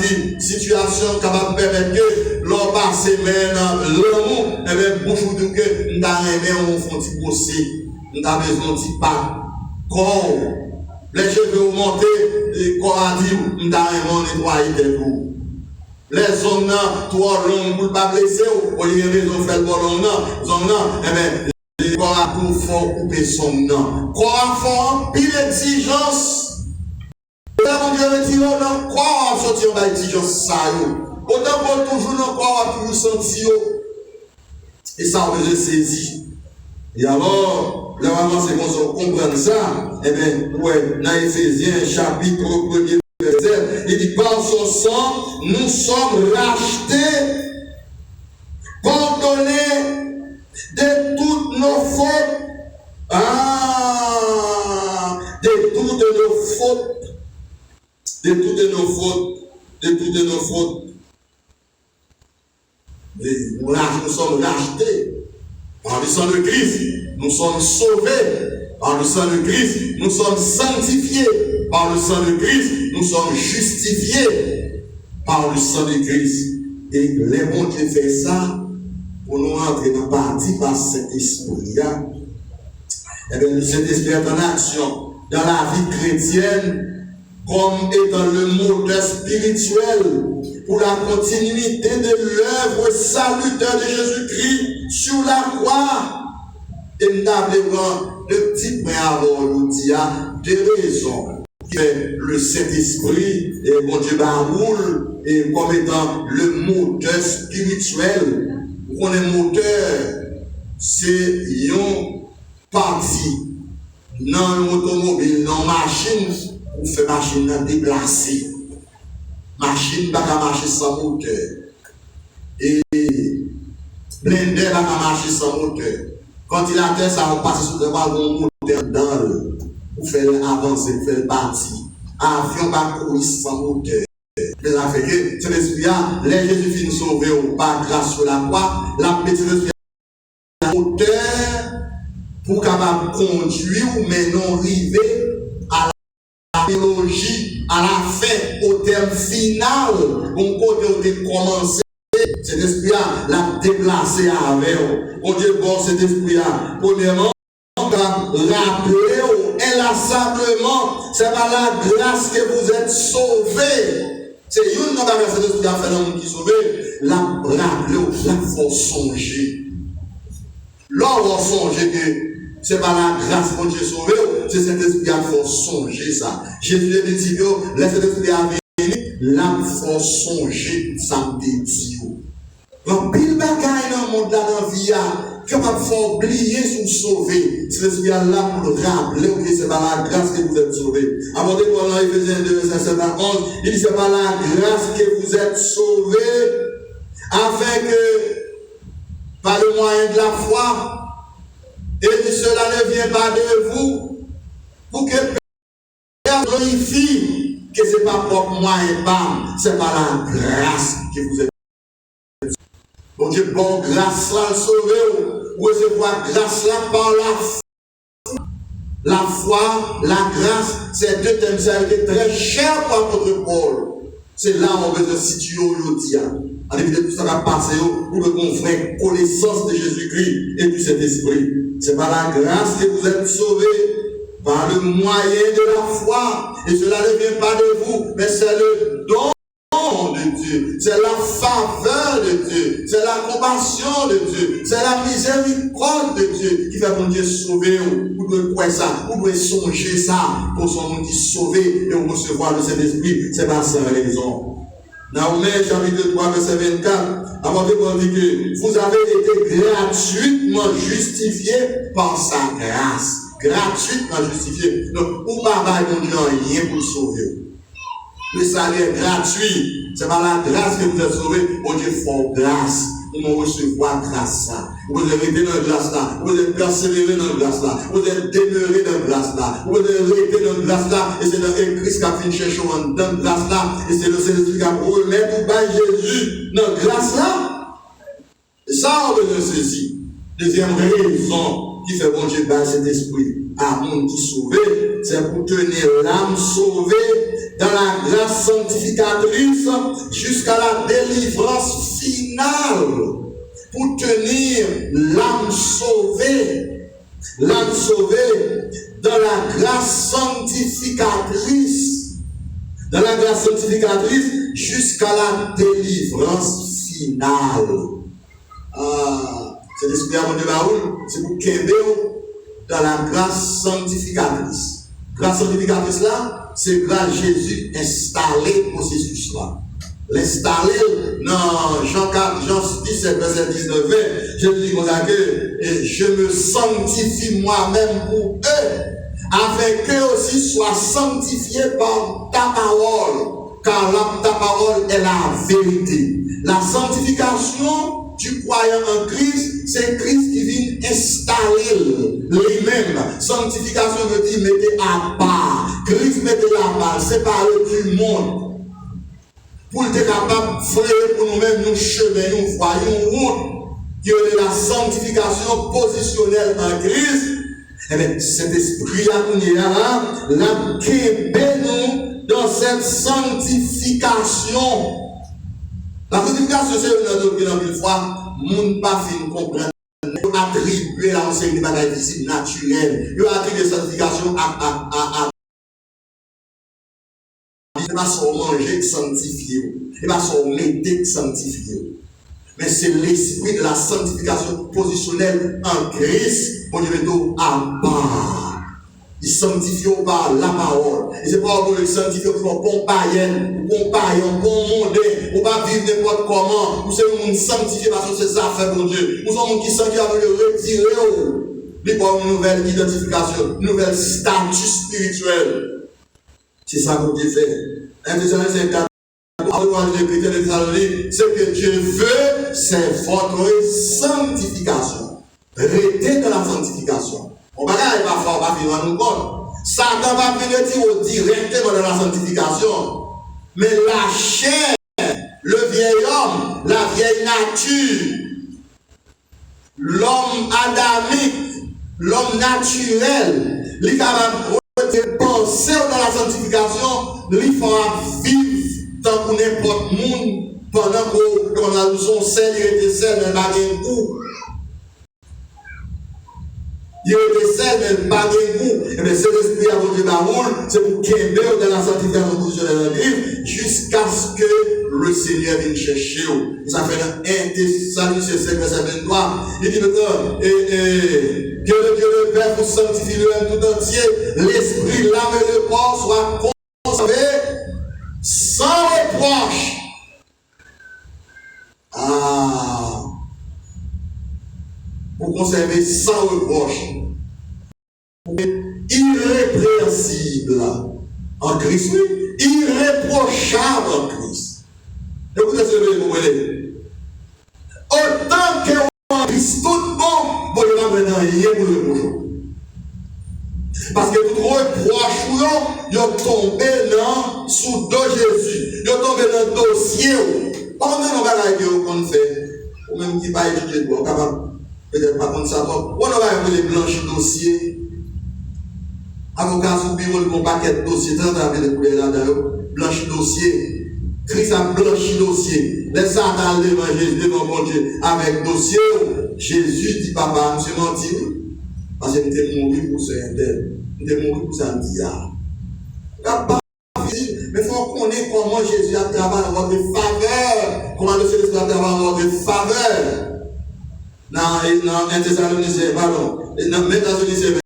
qu'une situation capable de permettre que leur passer maintenant l'amour, et bien, bonjour, que nous avons aimé, on fait un petit bosser, nous avons besoin de petit pas. Corps, les cheveux montés, et corps a dit, nous avons nettoyé des loups. Les hommes, toi, longs, pour ne pas blesser, au lieu de faire le bon long, eh bien, les corps a tout fort couper son nom. Corps a fort, pile exigence. Mon Dieu me dit, non, corps a sorti en exigence, ça, autant qu'on toujours dans corps a toujours senti, et ça, on veut saisir. Et alors, là, vraiment, c'est qu'on comprenne ça. Eh bien, ouais, dans Éphésiens, chapitre 1er, verset, il dit, par son sang, nous sommes rachetés, pardonnés de toutes nos fautes. De toutes nos fautes. De toutes nos fautes. De toutes nos fautes. Nous sommes rachetés. Par le sang de Christ, nous sommes sauvés. Par le sang de Christ, nous sommes sanctifiés. Par le sang de Christ, nous sommes justifiés. Par le sang de Christ. Et les bons Dieu fait ça pour nous rentrer dans la partie par cet esprit-là. Et bien, cet esprit est en action dans la vie chrétienne comme étant le moteur spirituel pour la continuité de l'œuvre salutaire de Jésus-Christ sur la croix. Et nous avons deux petits points avant nous dire deux raisons qui fait le Saint-Esprit et mon Dieu baroule et comme étant le moteur spirituel On est moteur, c'est une partie dans l'automobile, dans la machine, pour faire machine déplacer. Machine ne va pas marcher sans moteur. Et blender ne va pas marcher sans moteur. Quand il a fait ça, on passe sur le moteur dans le pour faire avancer, pour faire partir. Avion va courir sans moteur. Ça fait que c'est l'esprit, les Jésus finit sauvé par grâce sur la croix, la petite esprit moteur pour capable conduire ou maintenant arriver à la théologie, à la fin, au terme final, bon côté où tu commencé, cet esprit-là l'a déplacé avec vous. On dit bon, cet esprit-là, premièrement, on va rappeler inlassablement, c'est par la grâce que vous êtes sauvés. C'est une dans la cet esprit a fait l'homme qui est sauvé, la rappeler, la faut songer. Lors on songe que c'est par la grâce que Dieu sauvé, c'est cet esprit a fait songer ça. Jésus a dit que laissez cet esprit à venir, là faut songer, ça me dit. Donc, pile bagaille dans le monde, dans la vie, que va faire oublier sous sauver. C'est l'esprit là pour le rappeler que c'est par la grâce que vous êtes sauvés. Avant de voir dans Éphésiens 2, verset 7 à 11, il dit c'est par la grâce que vous êtes sauvés, afin que, par le moyen de la foi, et que cela ne vient pas de vous, pour que personne glorifie que ce n'est pas propre moyen, c'est par la grâce que vous êtes. Bon Dieu, bon grâce là, sauver ou recevoir grâce là par la foi. La foi, la grâce, c'est deux thèmes, ça a été très cher pour l'apôtre Paul. C'est là où on veut se situer aujourd'hui. En évidence, tout ça va passer pour qu'on fasse connaissance de Jésus-Christ et du Saint-Esprit. C'est par la grâce que vous êtes sauvés, par le moyen de la foi. Et cela ne vient pas de vous, mais c'est le don de Dieu, c'est la faveur de Dieu, c'est la compassion de Dieu, c'est la miséricorde de Dieu qui fait mon Dieu sauver. Vous devez croire ça, vous devez songer ça pour son monde qui sauver et recevoir le Saint-Esprit. C'est pas sans raison. Dans Romains chapitre 3 verset 24, avant de vous dire que vous avez été gratuitement justifiés par sa grâce. Gratuitement justifiés. Donc, vous n'avez mon Dieu rien pour le sauver. Le salaire gratuit, c'est par la grâce que vous êtes sauvés. Bon Dieu, fort grâce. Vous recevoir grâce là. Vous êtes resté dans la grâce là. Vous êtes persévéré dans la grâce là. Vous êtes demeuré dans la grâce là. Vous êtes resté dans la grâce là. Et c'est dans Christ qui a fini chercher dans la grâce là. Et c'est le Saint-Esprit qui a remettre ou pas Jésus dans la grâce là. Et ça, on veut saisir. Deuxième raison qui fait bon Dieu par cet esprit à monde qui sauvé, c'est pour tenir l'âme sauvée dans la grâce sanctificatrice jusqu'à la délivrance finale. Pour tenir l'âme sauvée dans la grâce sanctificatrice, jusqu'à la délivrance finale. C'est l'esprit à mon Dieu, c'est pour qu'il dans la grâce sanctificatrice. Grâce sanctificatrice là, c'est grâce à Jésus installé le processus là. L'installer dans Jean 17, verset 19, 20, Jésus dit que je me sanctifie moi-même pour eux, afin qu'eux aussi soient sanctifiés par ta parole, car ta parole est la vérité. La sanctification du croyant en Christ, c'est Christ qui vient installer lui-même. Sanctification veut dire mettez à part. Christ mettez à part, séparé du monde. Pour être capable de frayer pour nous-mêmes nos chemins, nous voyons route qui est la sanctification positionnelle en Christ. Eh bien, cet esprit-là, l'a québé nous dans cette sanctification. La sanctification, c'est une doctrine en mille fois, moun pas fin comprendre. Nous attribuer l'enseignement des bagages visibles naturels. Nous attribuer la sanctification à il n'est pas son manger sanctifié, il n'est pas son médecin sanctifié. Mais c'est l'esprit de la sanctification positionnelle en Christ pour dire tout à part. Il sanctifie par la parole. Et c'est pas pour le sanctifier pour bon païen, bon bon mondain, pour pas vivre n'importe comment. Nous sommes une sanctifié parce que c'est ça fait pour Dieu. Nous sommes qui sanctifient avec le retirer. Il n'y a pas une nouvelle identification, une nouvelle statut spirituel. C'est ça que Dieu fait. 1 Thessaloniciens 4, ce que Dieu veut, c'est votre sanctification. Restez dans la sanctification. On va pas faire, on va finir nous compte. Satan va venir dire directement dans la sanctification. Mais la chair, le vieil homme, la vieille nature, l'homme adamique, l'homme naturel, il est capable de penser dans la sanctification, il fera vivre tant que n'importe monde pendant qu'on a son sel, il était sel, mais il n'a pas de goût. Il était sel, mais il n'a pas de goût. Et bien, c'est l'esprit à votre baroule, c'est pour qu'il dans la sanctification positionnelle en Christ, jusqu'à ce que le Seigneur vienne chercher. Ça fait un Thessaloniciens 5, verset 23. Il dit maintenant, que le Dieu le Père vous sanctifie le tout entier, l'esprit, l'âme et le corps soient conservés sans reproche. Ah! Pour conserver sans reproche. Irrépréhensible en Christ, oui. Irréprochable en Christ. Écoutez ce que vous voulez. Autant que en Christ, tout bon, vous ne pouvez rien pour le reprocher. Parce que tout reproche, ils ont tombé sous dos Jésus. Ils ont tombé dans le dossier. Pas même on va qu'on fait. Ou même qui va étudier, on capable. Peut-être pas comme ça. On va les blanchir dossier. Avocat sous bureau, le paquet de dossiers, 30 ans de couleurs là-dedans. Blanchir dossier. Christ a blanchi dossier. Les Satan l'évangile devant mon Dieu avec dossier. Jésus dit papa, monsieur menti. Parce que j'étais mort pour ce intel. J'étais mort pour ça. Mais il faut qu'on ait comment Jésus a travaillé en votre faveur. Comment le Saint-Esprit a travaillé en votre faveur. Dans 1 Thessaloniciens, pardon. Dans 1 Thessaloniciens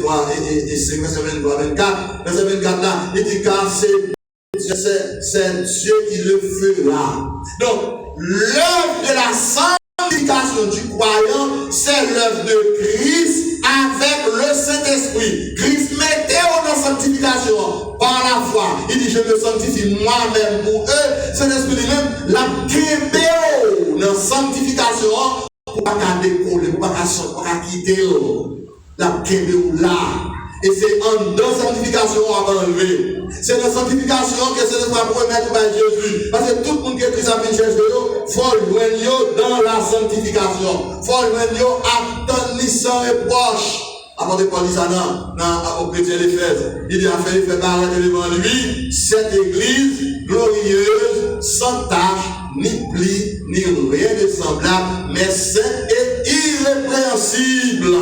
3 et 5, verset 23, 24. Verset 24 là, il dit car c'est Dieu qui le fera. Donc, l'œuvre de la sanctification du croyant, c'est l'œuvre de Christ avec le Saint-Esprit. Christ mettait en sanctification par la foi. Il dit, je me sanctifie moi-même pour eux. Saint-Esprit lui-même, la kébéo dans la sanctification, pour ne pas décoller, pour ne pas quitter la kébéo là. Et c'est en deux sanctification qu'on va enlever. C'est dans la sanctification que c'est pour remettre par Jésus. Parce que tout le monde qui est Christ a fait chercher, il faut le joindre dans la sanctification. Il faut le joindre à ton sans reproche. Avant de parler ça, au chrétien d'Éphèse, il a fait paraître devant lui cette église glorieuse, sans tache, ni pli, ni rien de semblable, mais sainte et irrépréhensible.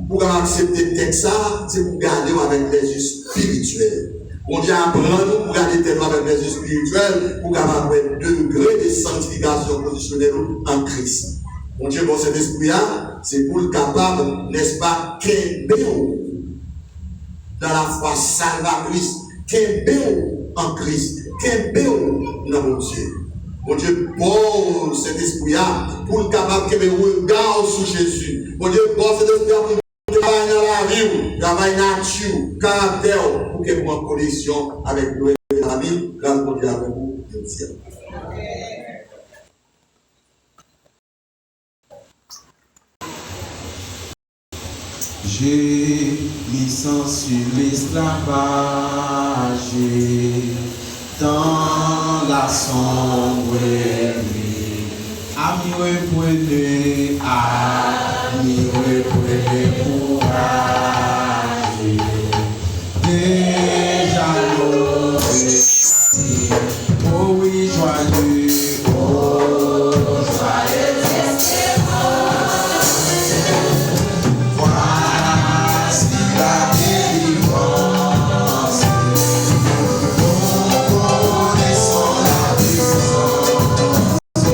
Pour accepter le texte, c'est pour garder avec les yeux spirituels. On dit apprendre pour garder le avec les yeux spirituels, pour avoir un degré de sanctification positionnelle en Christ. Mon Dieu, bon, cet esprit-là, c'est pour le capable, n'est-ce pas, qu'embéo dans la foi salvatrice, qu'embéo en Christ, qu'embéo dans mon Dieu. Mon Dieu, bon, cet esprit-là, pour le capable qu'embéo regarde sur Jésus. Mon Dieu, bon, cet esprit-là, pour travail dans la vie, travail nature, caractère, pour qu'il y ait en connexion avec nous et les amis, grâce à Dieu avec vous, je vous dis. J'ai licence sur l'esclavage dans la sombre nuit. Ami reprenez, courage. Déjà l'aurait, oh oui, joyeux, oh joyeux espérance. Voici la délivrance. Nous connaissons la puissance. Et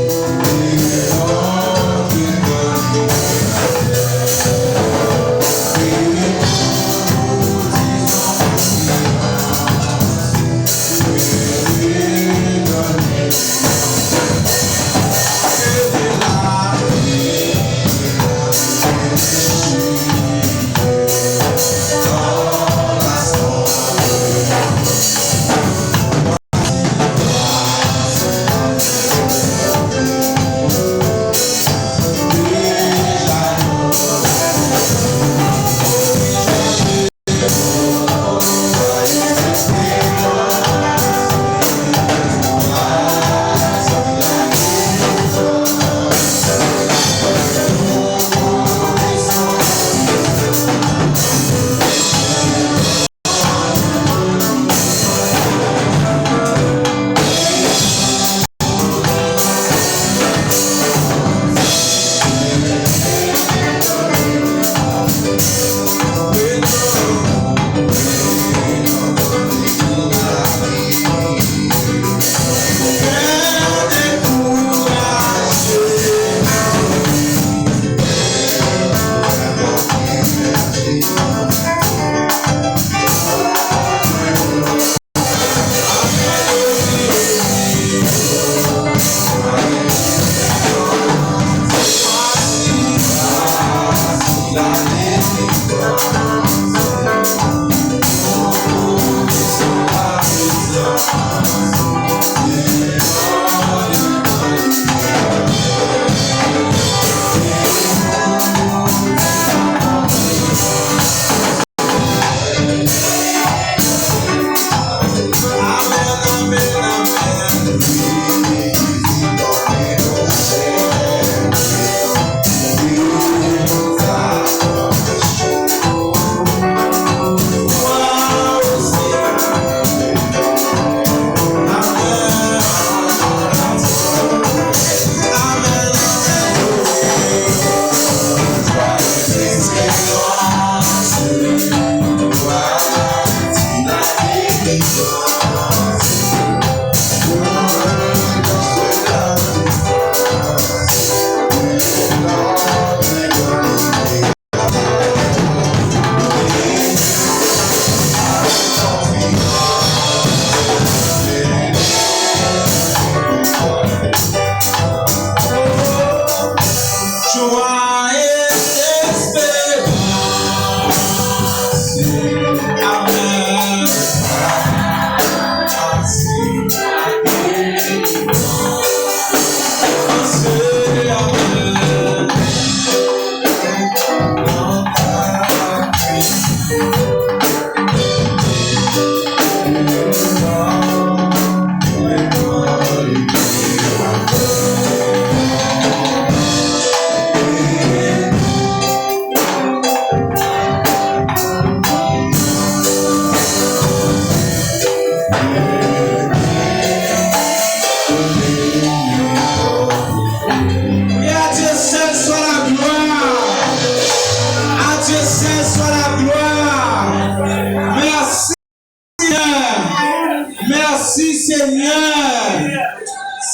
Merci Seigneur.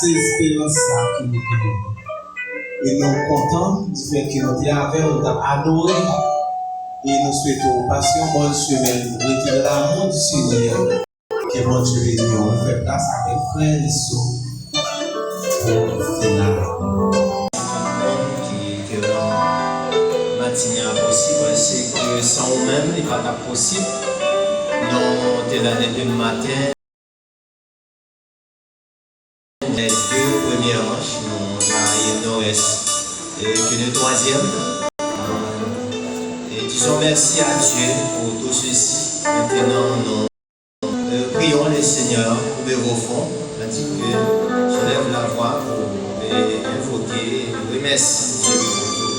C'est l'espérance qui nous guérit. Et nous sommes contents du fait que nous sommes avec, nous avons adoré. Et nous souhaitons passer une bonne semaine. Retirer l'amour du Seigneur. Que bon Dieu bénisse. On fait place avec frère et sœurs pour finale. Matinée possible, c'est que sans nous-mêmes, il n'est pas possible. Nous, t'es l'année du matin. Les deux premières manches, nous avons nord-est et que le troisième. Et disons merci à Dieu pour tout ceci. Maintenant, nous prions le Seigneur pour vos fonds. C'est-à-dire que je lève la voix pour invoquer et remercier Dieu pour tout.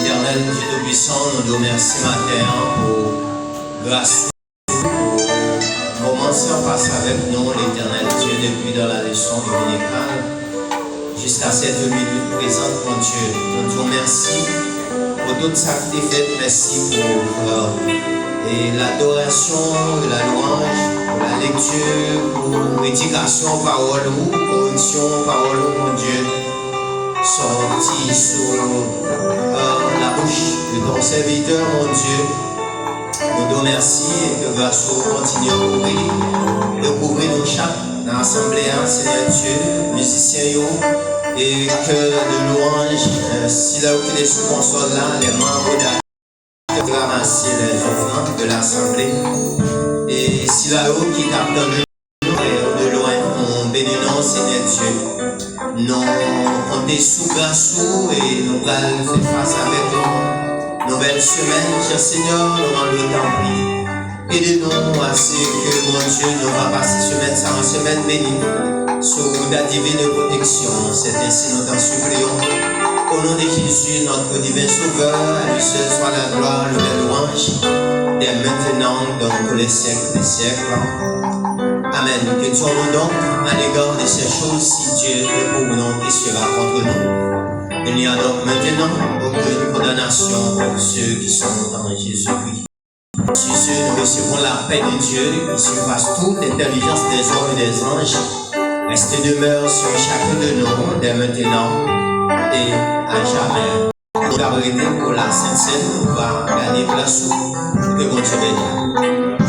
Éternel Dieu Tout-Puissant, nous te remercions matin pour grâce. Commencez en face avec nous, l'Éternel Dieu, depuis dans la leçon dominicale jusqu'à cette minute présente, mon Dieu. Nous te remercions pour tout ça que tu as fait. Merci pour l'adoration, la louange, pour la lecture, pour l'éducation, parole ou correction, parole ou, mon Dieu, sorti sur la bouche de ton serviteur, mon Dieu. Nous te remercions et que grâce au continue de couvrir nos chapeaux dans l'assemblée, Seigneur Dieu, musiciens, et que de louange, si là où tu es sous console là, les membres de ramasser les offrandes de l'assemblée, et si là où qui capte de loin, on bénit nous, Seigneur Dieu. Nous, on est sous grâce et nous allons faire face avec nous. Nouvelle semaine, cher Seigneur, nous allons le temps. Aidez-nous à ce que, mon Dieu, nous va passer semaine sans semaine bénie, sous ta divine protection. C'est ainsi nous t'en supplions. Au nom de Jésus, notre divin Sauveur, à lui seul soit la gloire, le louange, dès maintenant, dans tous les siècles des siècles. Amen. Que Dieu nous donc à l'égard de ces choses, si Dieu est pour nous et sera contre nous. Il n'y a donc maintenant aucune condamnation pour ceux qui sont en Jésus-Christ. Sur ce, nous recevons la paix de Dieu qui surpasse toute l'intelligence des hommes et des anges. Reste demeure sur chacun de nous dès maintenant et à jamais. Nous avons été pour la Sainte Seine, nous va gagner place où que Dieu bénisse.